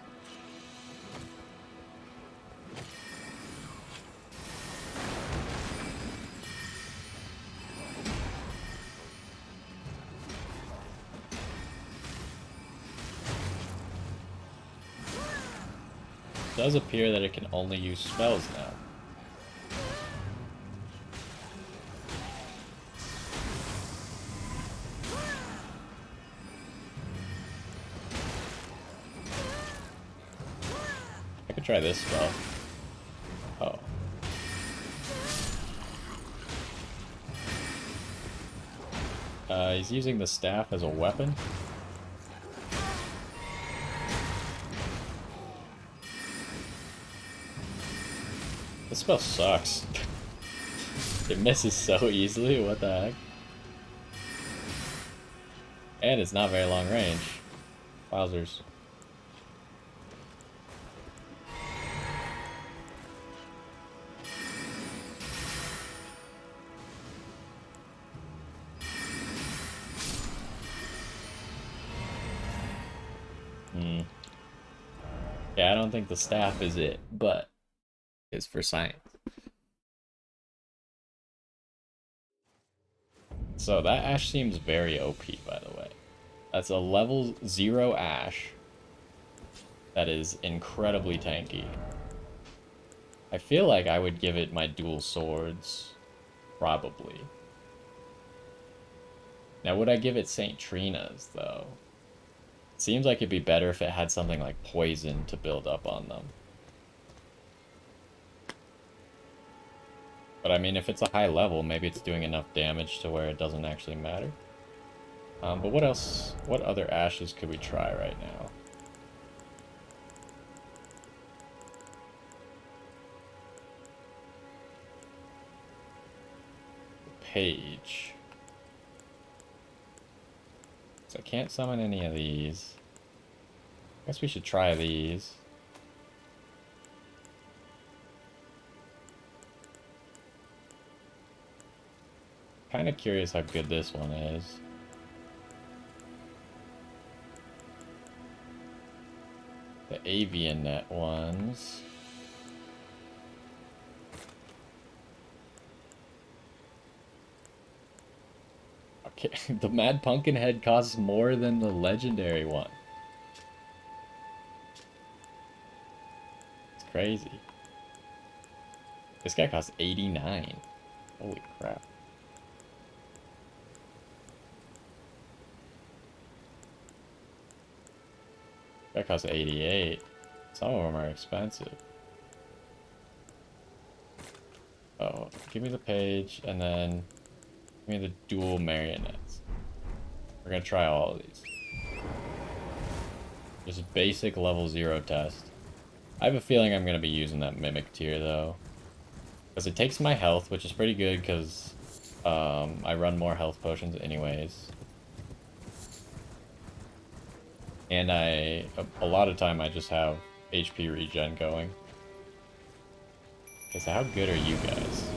It does appear that it can only use spells now. I could try this spell. Oh. He's using the staff as a weapon. This spell sucks. It misses so easily, what the heck? And it's not very long range. Wowzers. Yeah, I don't think the staff is it, but it's for science. So that Ash seems very OP, by the way. That's a level 0 Ash that is incredibly tanky. I feel like I would give it my dual swords, probably. Now, would I give it St. Trina's, though? It seems like it'd be better if it had something like poison to build up on them. But I mean, if it's a high level, maybe it's doing enough damage to where it doesn't actually matter. But what else? What other ashes could we try right now? Page. So I can't summon any of these. Guess we should try these. Kind of curious how good this one is. The avian net ones. Okay, the Mad Pumpkin head costs more than the legendary one. It's crazy. This guy costs 89. Holy crap. That costs 88. Some of them are expensive. Oh, give me the page, and then give me the dual marionettes. We're gonna try all of these. Just a basic level 0 test. I have a feeling I'm gonna be using that Mimic tier, though. Because it takes my health, which is pretty good, because I run more health potions anyways. And a lot of time I just have HP regen going. Okay, so how good are you guys?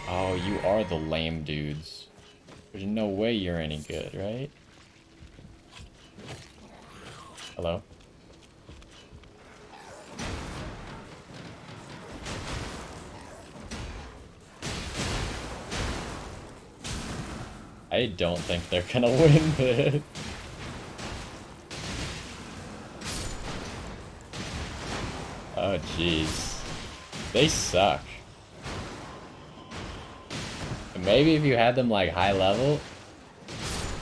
Oh, you are the lame dudes. There's no way you're any good, right? Hello? I don't think they're gonna win this. Oh, jeez. They suck. Maybe if you had them, like, high level,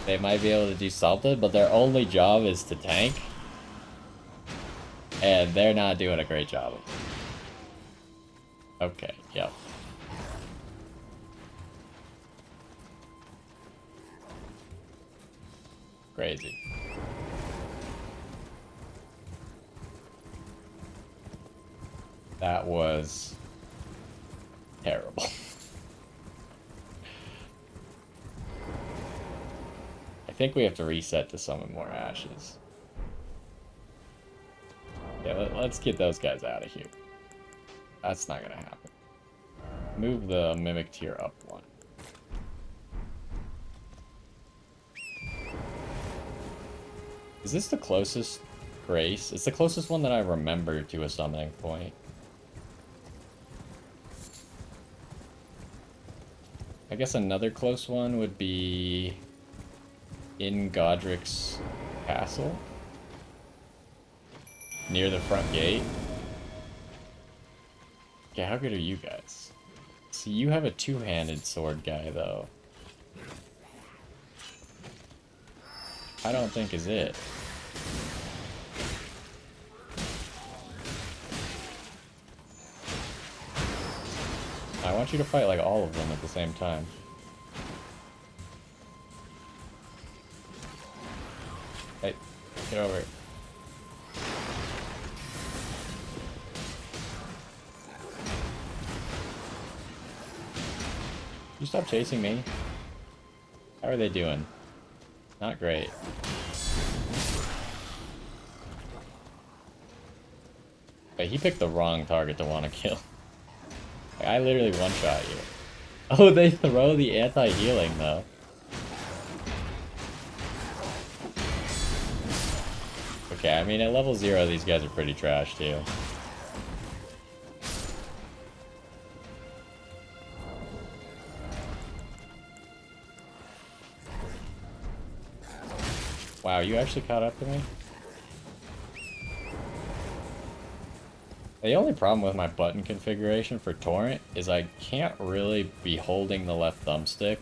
they might be able to do something, but their only job is to tank. And they're not doing a great job of it. Okay, yep. Crazy. That was terrible. I think we have to reset to summon more ashes. Yeah, let's get those guys out of here. That's not gonna happen. Move the Mimic tier up one. Is this the closest Grace? It's the closest one that I remember to a summoning point. I guess another close one would be in Godric's castle, near the front gate. Okay, how good are you guys? See, you have a two-handed sword guy, though. I don't think is it. I want you to fight like all of them at the same time. Hey, get over here. You stop chasing me? How are they doing? Not great. But he picked the wrong target to want to kill. Like, I literally one-shot you. Oh, they throw the anti-healing, though. Okay, I mean, at level 0, these guys are pretty trash, too. Wow, you actually caught up to me? The only problem with my button configuration for Torrent is I can't really be holding the left thumbstick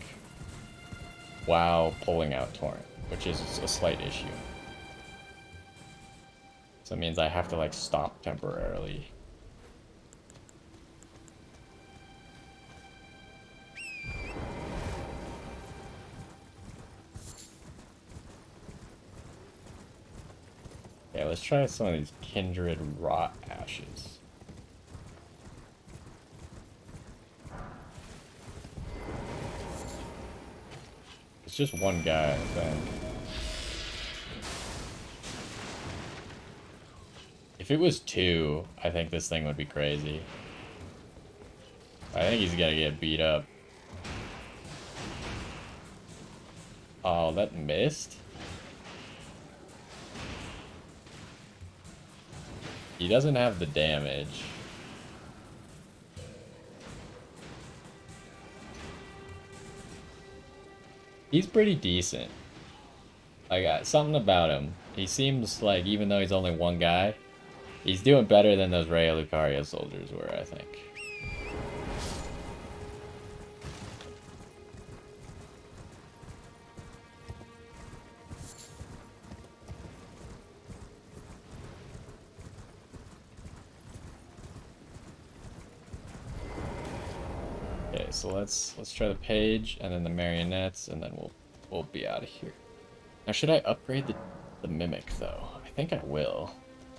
while pulling out Torrent, which is a slight issue. So it means I have to like stop temporarily. Yeah, let's try some of these Kindred Rot Ashes. It's just one guy, I think. If it was two, I think this thing would be crazy. I think he's gonna get beat up. Oh, that missed? He doesn't have the damage. He's pretty decent. Like, something about him. He seems like, even though he's only one guy, he's doing better than those Raya Lucaria soldiers were, I think. Okay, so let's try the page and then the marionettes, and then we'll be out of here. Now, should I upgrade the mimic though? I think I will.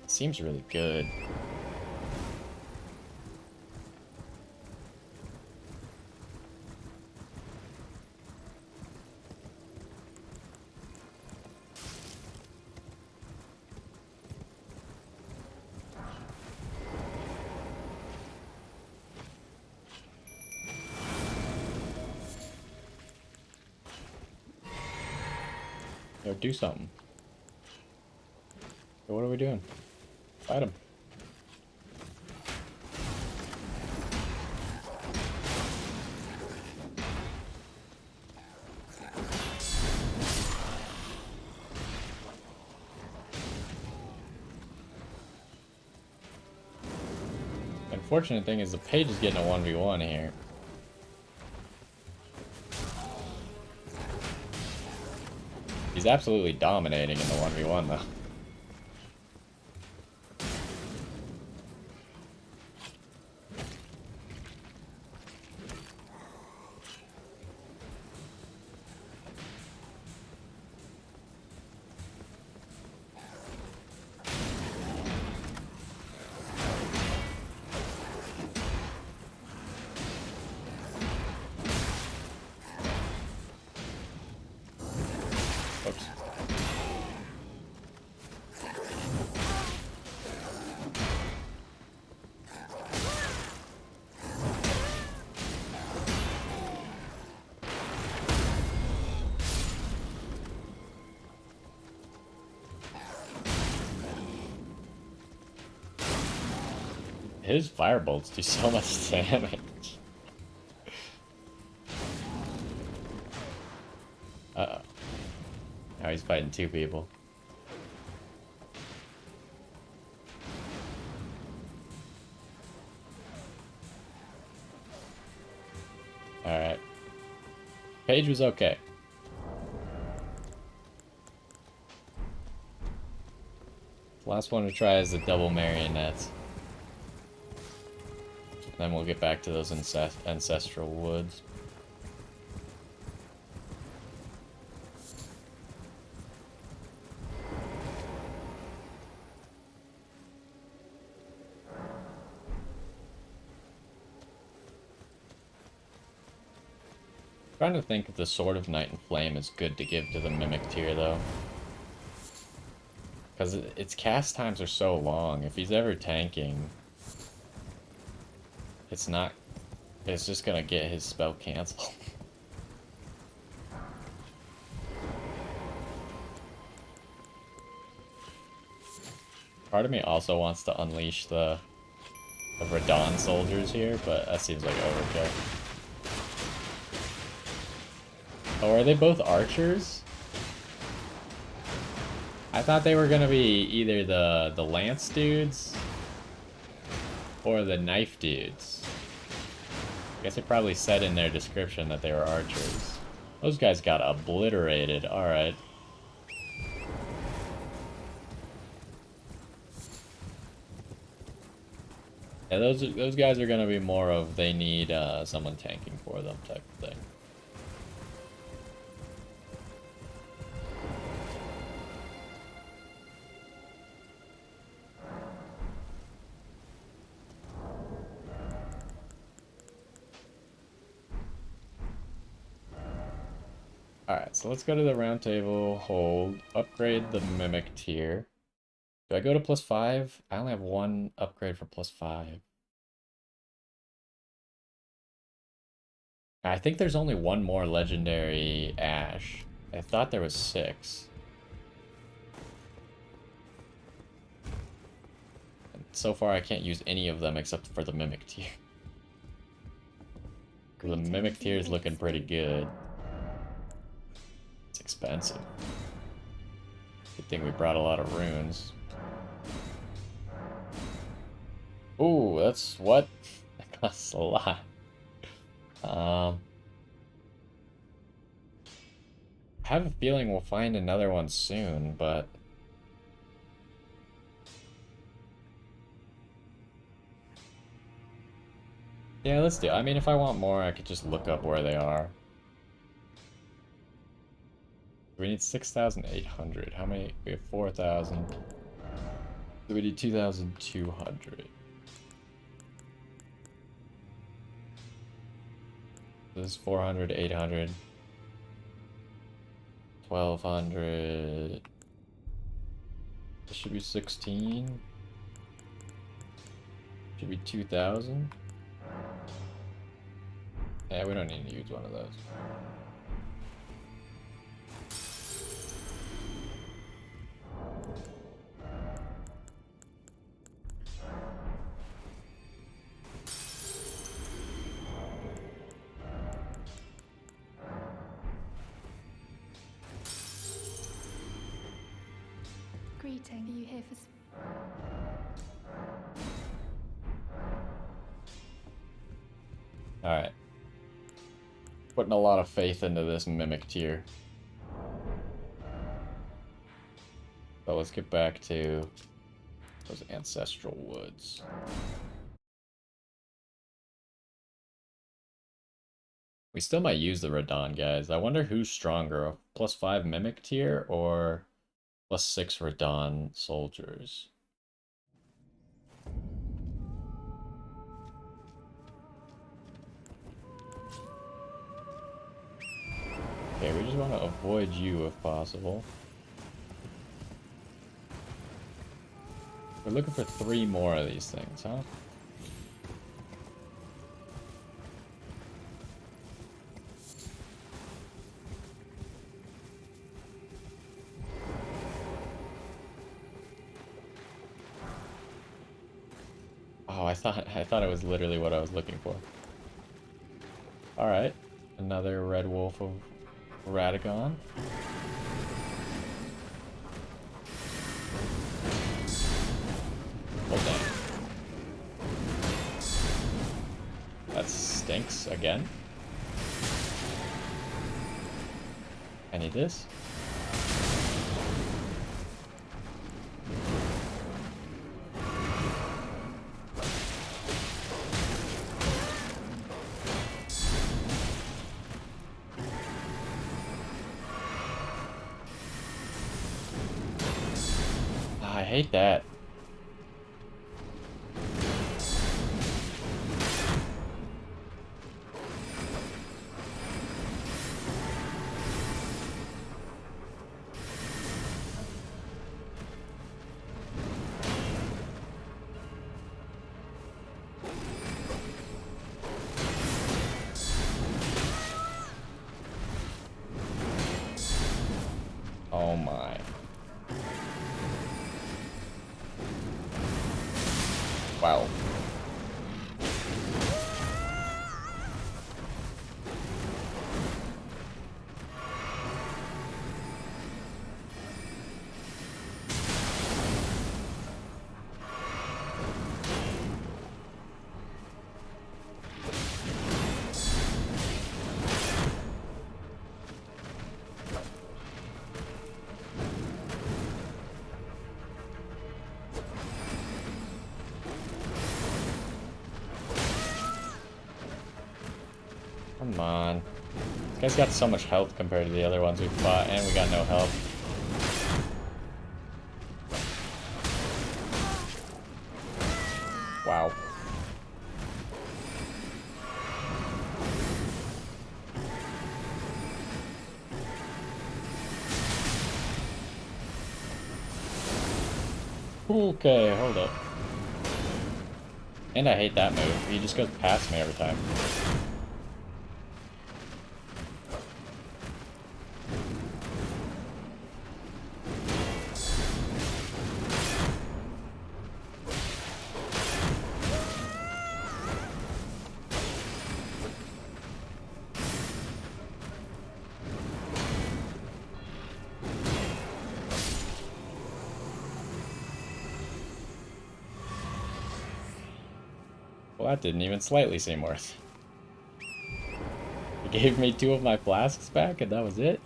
It seems really good. Yo, do something. So what are we doing? Fight him. Unfortunate thing is the page is getting a 1v1 here. He's absolutely dominating in the 1v1 though. Oops. His firebolts do so much damage. Uh-oh. Now he's fighting two people. Alright. Page was okay. Last one to try is the double marionettes. Then we'll get back to those ancestral woods. Trying to think if the Sword of Night and Flame is good to give to the Mimic tier, though. Because its cast times are so long. If he's ever tanking, it's just gonna get his spell canceled. Part of me also wants to unleash the Radon soldiers here, but that seems like overkill. Oh, are they both archers? I thought they were gonna be either the lance dudes Or the knife dudes. I guess it probably said in their description that they were archers. Those guys got obliterated. Alright. Yeah, those guys are gonna be more of they need someone tanking for them type of thing. Alright, so let's go to the round table, hold, upgrade the mimic tier. Do I go to +5? I only have one upgrade for +5. I think there's only one more legendary Ash. I thought there was 6. And so far I can't use any of them except for the mimic tier. The mimic tier is looking pretty good. It's expensive. Good thing we brought a lot of runes. Ooh, that's what? That costs a lot. I have a feeling we'll find another one soon, but yeah, let's do it. I mean, if I want more, I could just look up where they are. We need 6,800. How many? We have 4,000. So we need 2,200. This is 400, 800. 1,200. This should be 16. Should be 2,000. Yeah, we don't need to use one of those. Greeting. Are you here for... Alright. Putting a lot of faith into this mimic tier. So let's get back to those ancestral woods. We still might use the Radon, guys. I wonder who's stronger, a +5 mimic tier or +6 Radon soldiers. Okay, we just want to avoid you if possible. We're looking for 3 more of these things, huh? Oh, I thought it was literally what I was looking for. Alright. Another red wolf of Radagon. Hold on. That stinks again. I need this. I hate that. Oh my. Wow. Come on. This guy's got so much health compared to the other ones we've fought, and we got no health. Wow. Okay, hold up. And I hate that move. He just goes past me every time. Well, that didn't even slightly seem worth. It gave me 2 of my flasks back, and that was it?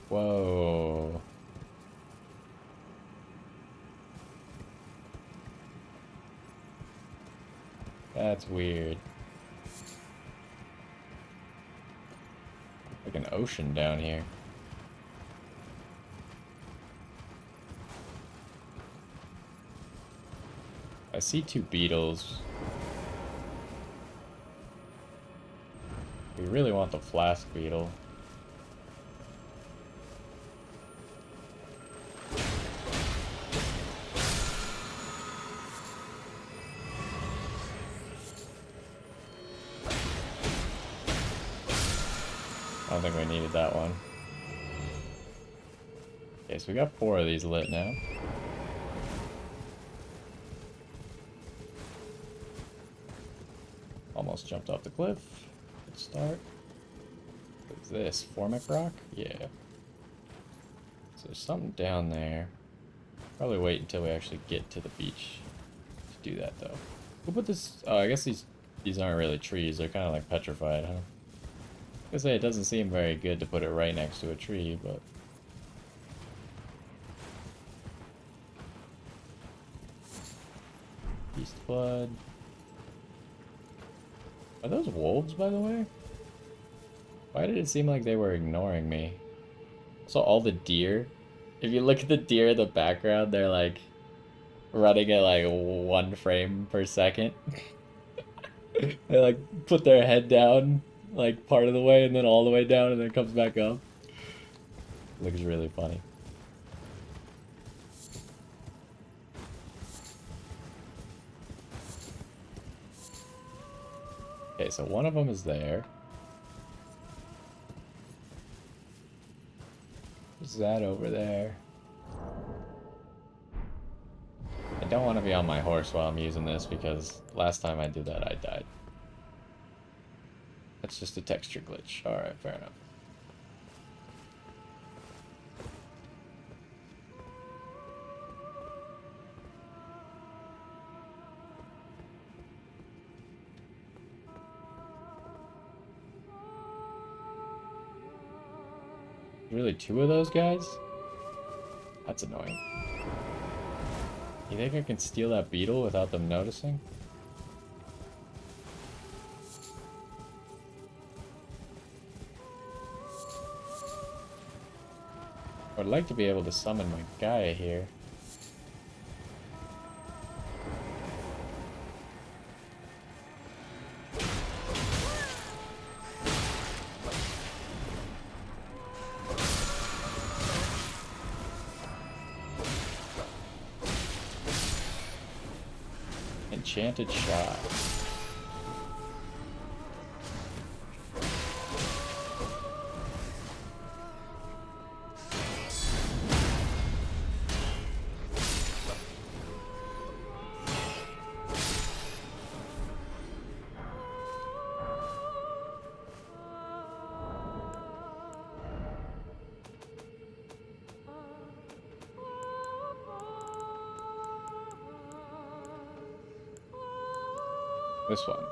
Whoa. That's weird. Like an ocean down here. I see 2 beetles. We really want the flask beetle. I don't think we needed that one. Okay, so we got 4 of these lit now. Almost jumped off the cliff. Good start. What's this? Formic rock? Yeah. So there's something down there. Probably wait until we actually get to the beach to do that, though. Who put this? Oh, I guess these aren't really trees. They're kind of like petrified, huh? I was gonna say, it doesn't seem very good to put it right next to a tree, but... Beast blood. Are those wolves, by the way? Why did it seem like they were ignoring me? So all the deer, if you look at the deer in the background, they're like running at like 1 frame per second. They like put their head down like part of the way and then all the way down and then it comes back up. Looks really funny. Okay, so one of them is there. What's that over there? I don't want to be on my horse while I'm using this because last time I did that I died. That's just a texture glitch. Alright, fair enough. Really 2 of those guys? That's annoying. You think I can steal that beetle without them noticing? I'd like to be able to summon my Gaia here. Enchanted shot. This one.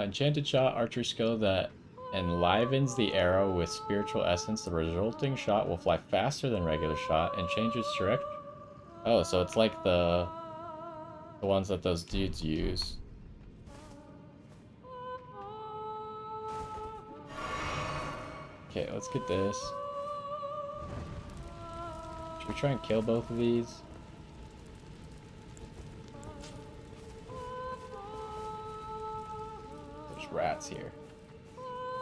Enchanted shot, archery skill that enlivens the arrow with spiritual essence. The resulting shot will fly faster than regular shot and change its direction. Oh, so it's like the ones that those dudes use. Okay, let's get this. Should we try and kill both of these? There's rats here.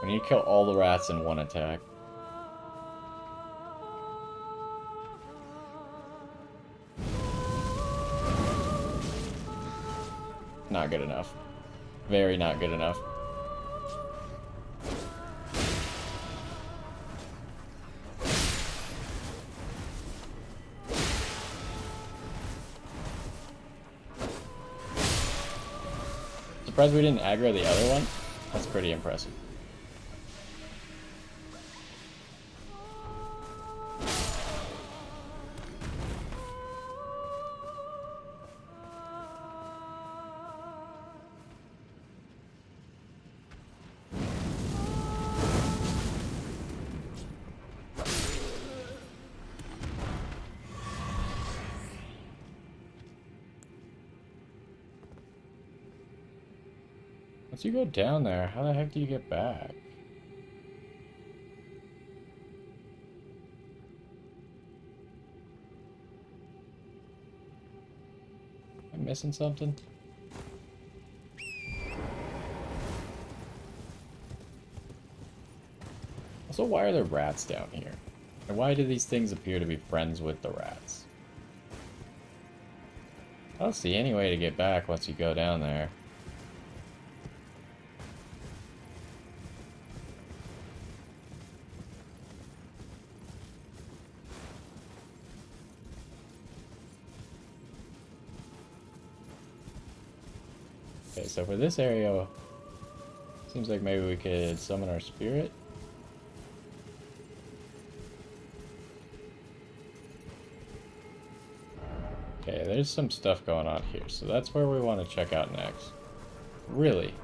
We need to kill all the rats in one attack. Not good enough. Very not good enough. Surprised we didn't aggro the other one. That's pretty impressive. Once you go down there, how the heck do you get back? Am I missing something? Also, why are there rats down here? And why do these things appear to be friends with the rats? I don't see any way to get back once you go down there. Okay, so for this area, seems like maybe we could summon our spirit. Okay, there's some stuff going on here, so that's where we want to check out next. Really?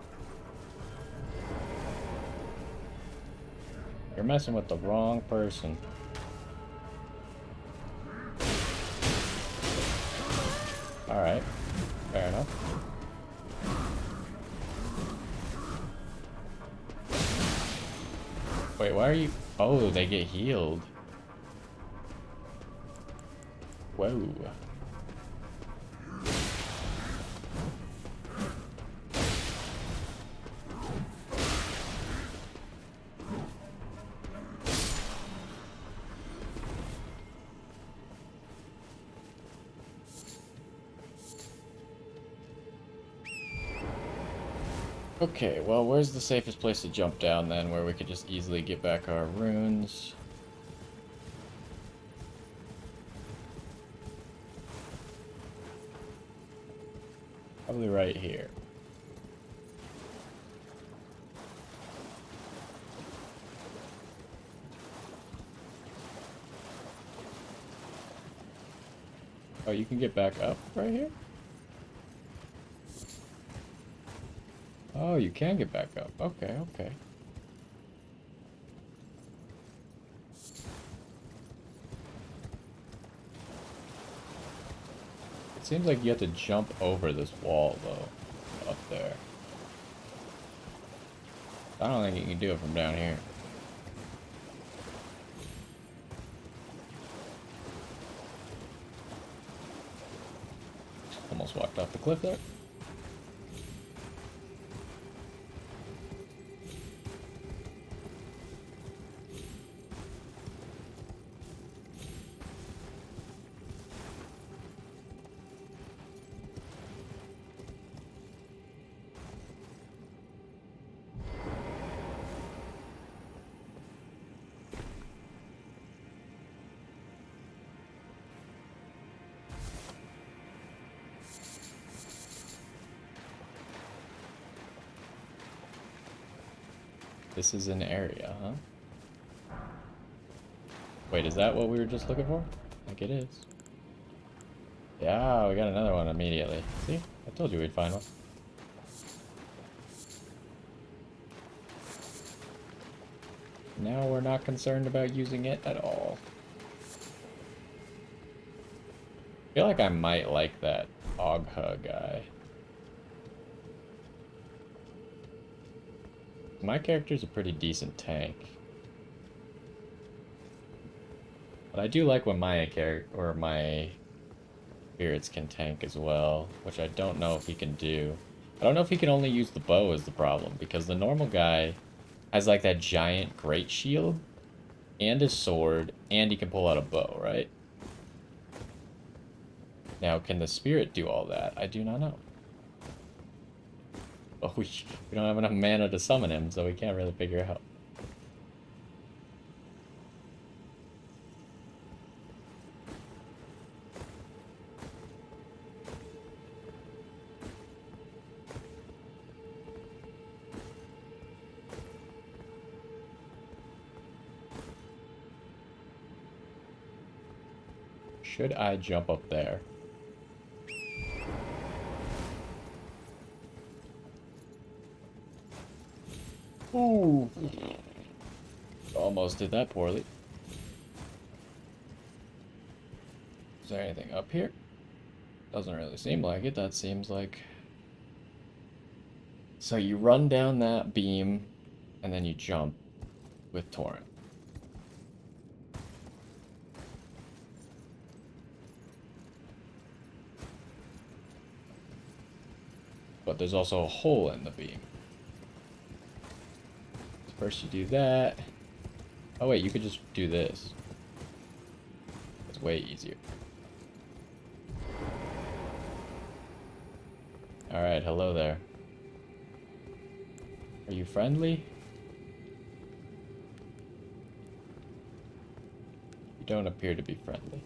You're messing with the wrong person. Alright, fair enough. Wait, why are you... Oh, they get healed. Whoa. Okay, well, where's the safest place to jump down then, where we could just easily get back our runes? Probably right here. Oh, you can get back up right here? Oh, you can get back up. Okay, okay. It seems like you have to jump over this wall, though, up there. I don't think you can do it from down here. Almost walked off the cliff there. This is an area, huh? Wait, is that what we were just looking for? I think it is. Yeah, we got another one immediately. See? I told you we'd find one. Now we're not concerned about using it at all. I feel like I might like that Ogha guy. My character's a pretty decent tank. But I do like when my my spirits can tank as well, which I don't know if he can do. I don't know if he can only use the bow is the problem, because the normal guy has like that giant great shield and his sword, and he can pull out a bow, right? Now, can the spirit do all that? I do not know. But we don't have enough mana to summon him, so we can't really figure out. Should I jump up there? Ooh. Almost did that poorly. Is there anything up here? Doesn't really seem like it. That seems like... So you run down that beam, and then you jump with Torrent. But there's also a hole in the beam. So first you do that. Oh wait, you could just do this. It's way easier. Alright, hello there. Are you friendly? You don't appear to be friendly.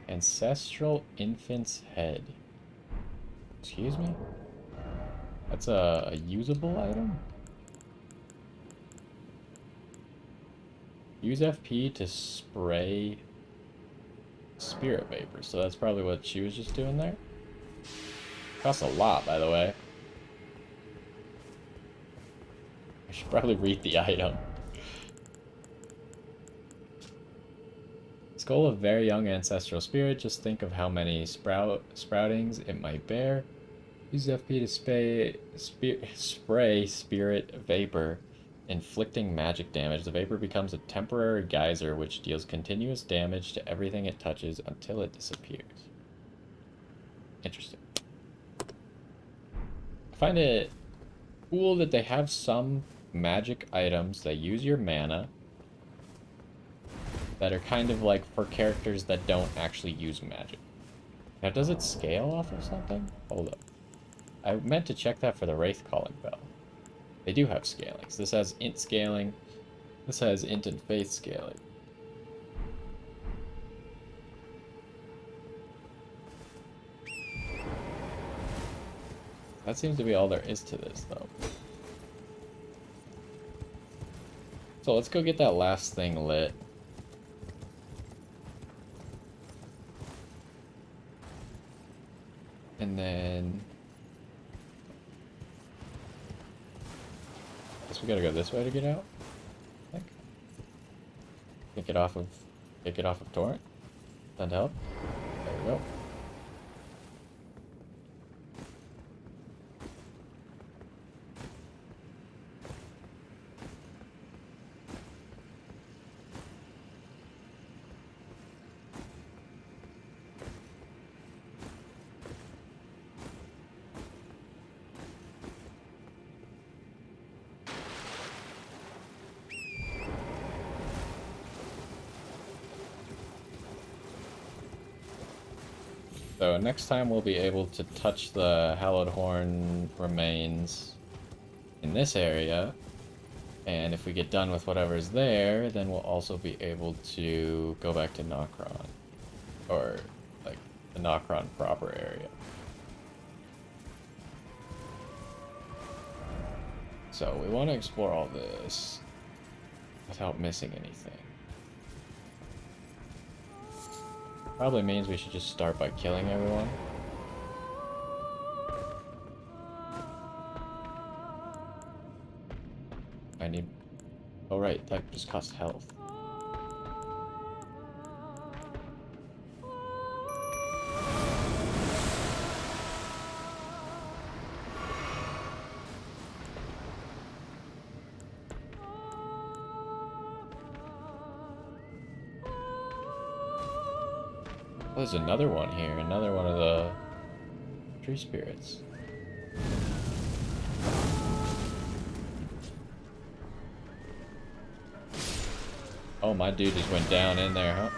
Ancestral infant's head. Excuse me? That's a usable item? Use FP to spray spirit vapor. So that's probably what she was just doing there. Costs a lot, by the way. I should probably read the item. Skull of very young ancestral spirit. Just think of how many sproutings it might bear. Use FP to spray spirit vapor, inflicting magic damage. The vapor becomes a temporary geyser which deals continuous damage to everything it touches until it disappears. Interesting. I find it cool that they have some magic items that use your mana that are kind of like for characters that don't actually use magic. Now, does it scale off of something? Hold up. I meant to check that for the Wraith Calling Bell. They do have scalings. This has int scaling. This has int and faith scaling. That seems to be all there is to this, though. So let's go get that last thing lit. And then... guess we gotta go this way to get out, I think. Kick it off of Torrent. That'd help. There we go. So next time we'll be able to touch the Hallowed Horn remains in this area, and if we get done with whatever's there, then we'll also be able to go back to Nokron, or like the Nokron proper area. So we want to explore all this without missing anything. Probably means we should just start by killing everyone. right, that just costs health. Oh, there's another one here, another one of the tree spirits. Oh, my dude just went down in there, huh?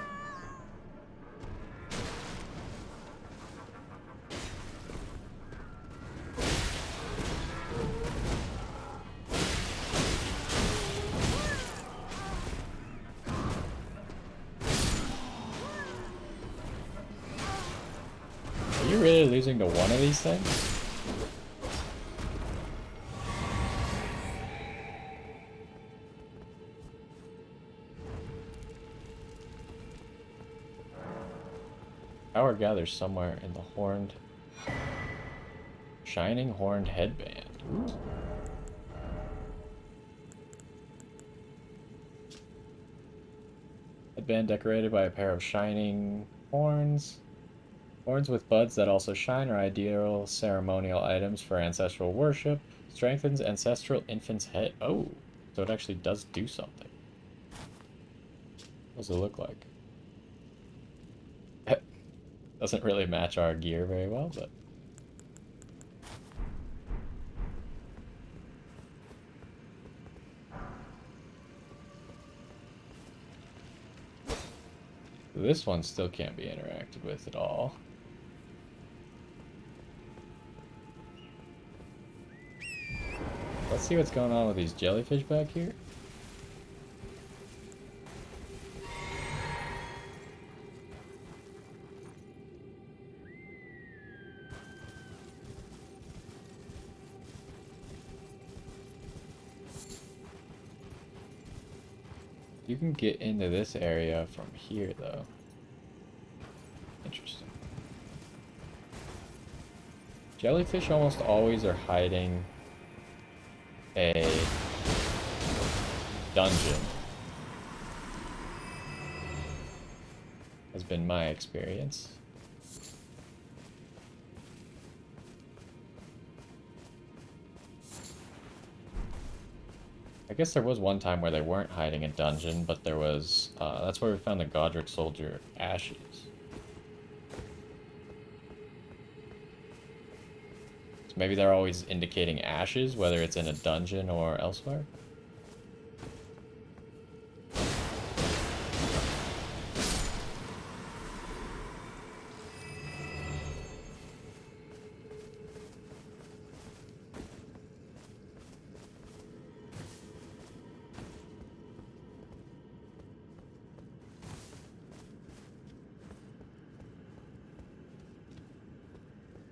Are you really losing to one of these things? Power gathers somewhere in the horned... Shining horned headband. Ooh. Headband decorated by a pair of shining horns. Horns with buds that also shine are ideal ceremonial items for ancestral worship. Strengthens ancestral infant's head. Oh, so it actually does do something. What does it look like? Doesn't really match our gear very well, but... This one still can't be interacted with at all. Let's see what's going on with these jellyfish back here. You can get into this area from here, though. Interesting. Jellyfish almost always are hiding a dungeon. Has been my experience. I guess there was one time where they weren't hiding a dungeon, but there was, that's where we found the Godric Soldier ashes. So maybe they're always indicating ashes, whether it's in a dungeon or elsewhere.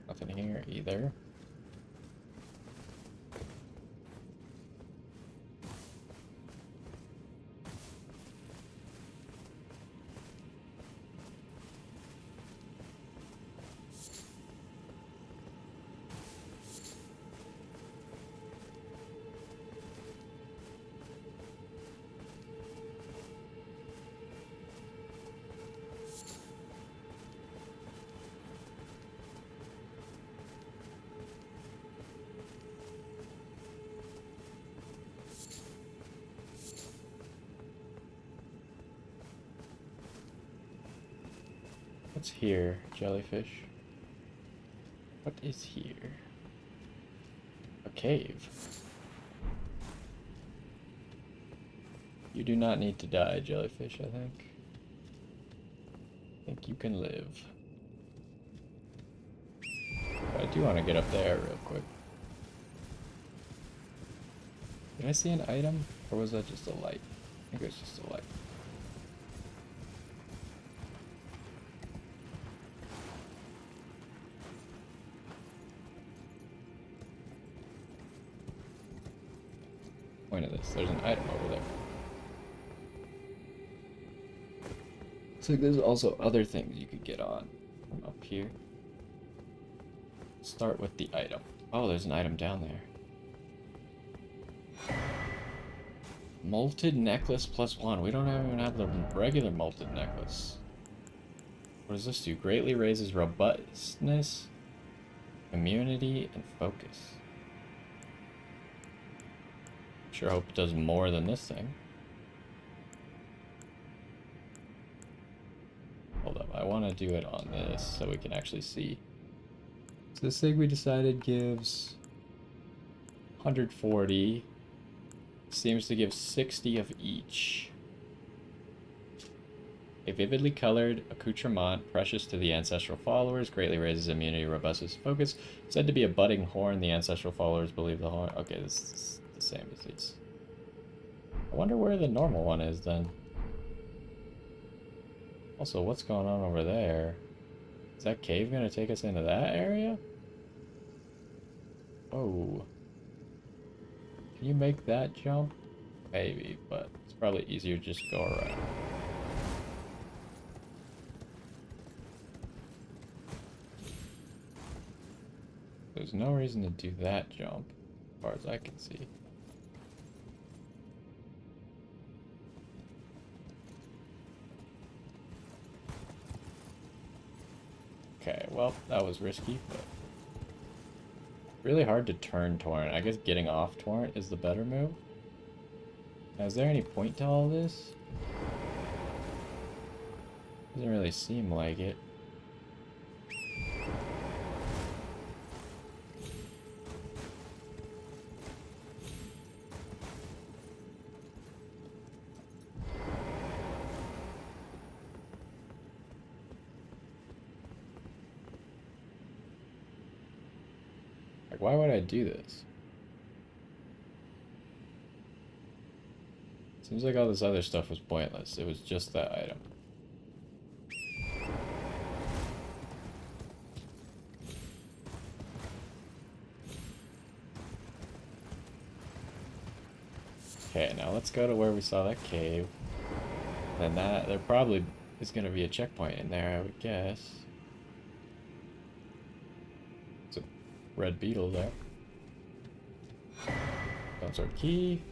Nothing here either. What's here, jellyfish? What is here? A cave. You do not need to die, jellyfish, I think. I think you can live. But I do want to get up there real quick. Did I see an item? Or was that just a light? I think it was just a light. Point of this, there's an item over there. Looks like there's also other things you could get on from up here. Start with the item. Oh, there's an item down there. Molted necklace +1. We don't even have the regular molted necklace. What does this do? Greatly raises robustness, immunity, and focus. Sure hope it does more than this thing. Hold up, I want to do it on this so we can actually see. So this thing we decided gives 140. Seems to give 60 of each. A vividly colored accoutrement, precious to the ancestral followers, greatly raises immunity, robustness, focus. Said to be a budding horn, the ancestral followers believe the horn. Okay, this is the same as these. I wonder where the normal one is then. Also, what's going on over there? Is that cave gonna take us into that area? Oh. Can you make that jump? Maybe, but it's probably easier to just go around. There's no reason to do that jump, as far as I can see. Okay, well, that was risky, but really hard to turn Torrent. I guess getting off Torrent is the better move. Now, is there any point to all this? Doesn't really seem like it. Like, why would I do this? Seems like all this other stuff was pointless. It was just that item. Okay, now let's go to where we saw that cave. And there probably is going to be a checkpoint in there, I would guess. It's a red beetle there. Some sort of key.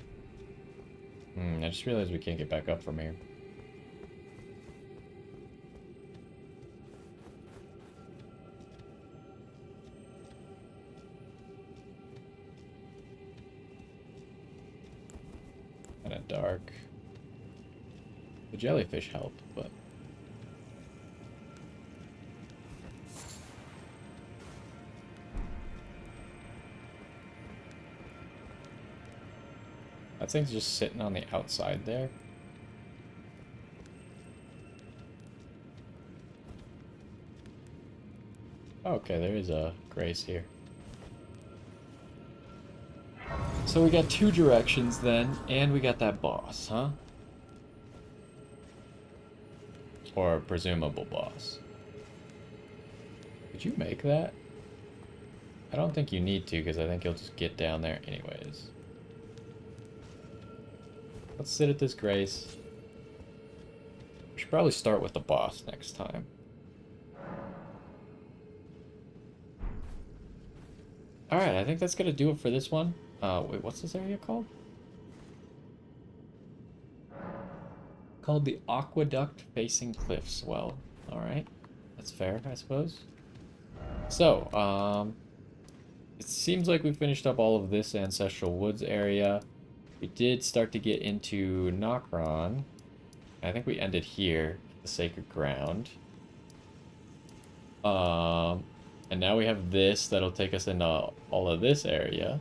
I just realized we can't get back up from here. Kinda dark. The jellyfish helped, but... that thing's just sitting on the outside there. Okay, there is a grace here. So we got 2 directions then, and we got that boss, huh? Or a presumable boss. Could you make that? I don't think you need to, because I think you'll just get down there anyways. Let's sit at this grace. We should probably start with the boss next time. Alright, I think that's gonna do it for this one. Wait, what's this area called? Called the Aqueduct Facing Cliffs. Well, alright. That's fair, I suppose. So, it seems like we finished up all of this Ancestral Woods area. We did start to get into Nokron. I think we ended here, the Sacred Ground. And now we have this that'll take us into all of this area.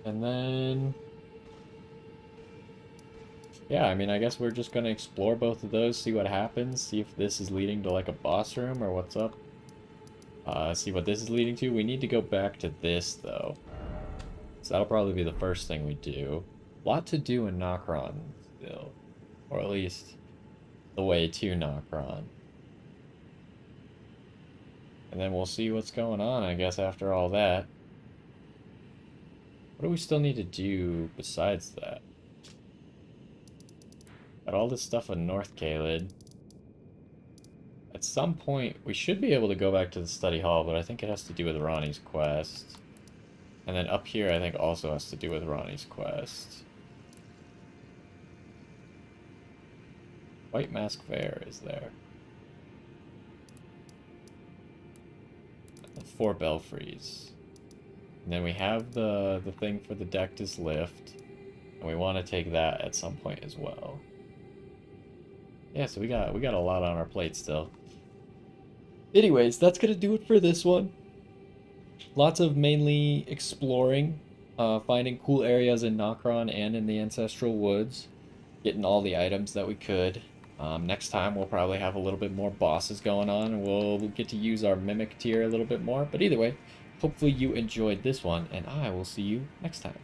And then... yeah, I mean, I guess we're just gonna explore both of those, see what happens, see if this is leading to like a boss room or what's up. See what this is leading to. We need to go back to this though. So that'll probably be the first thing we do. A lot to do in Nokron still. Or at least the way to Nokron. And then we'll see what's going on, I guess, after all that. What do we still need to do besides that? Got all this stuff in North Caelid. At some point, we should be able to go back to the study hall, but I think it has to do with Ronnie's quest. And then up here, I think also has to do with Ronnie's quest. White Mask Fair is there. The 4 belfries. And then we have the thing for the Dectus lift. And we want to take that at some point as well. Yeah, so we got a lot on our plate still. Anyways, that's gonna do it for this one. Lots of mainly exploring, finding cool areas in Nokron and in the Ancestral Woods, getting all the items that we could. Next time we'll probably have a little bit more bosses going on, and we'll get to use our Mimic tier a little bit more. But either way, hopefully you enjoyed this one, and I will see you next time.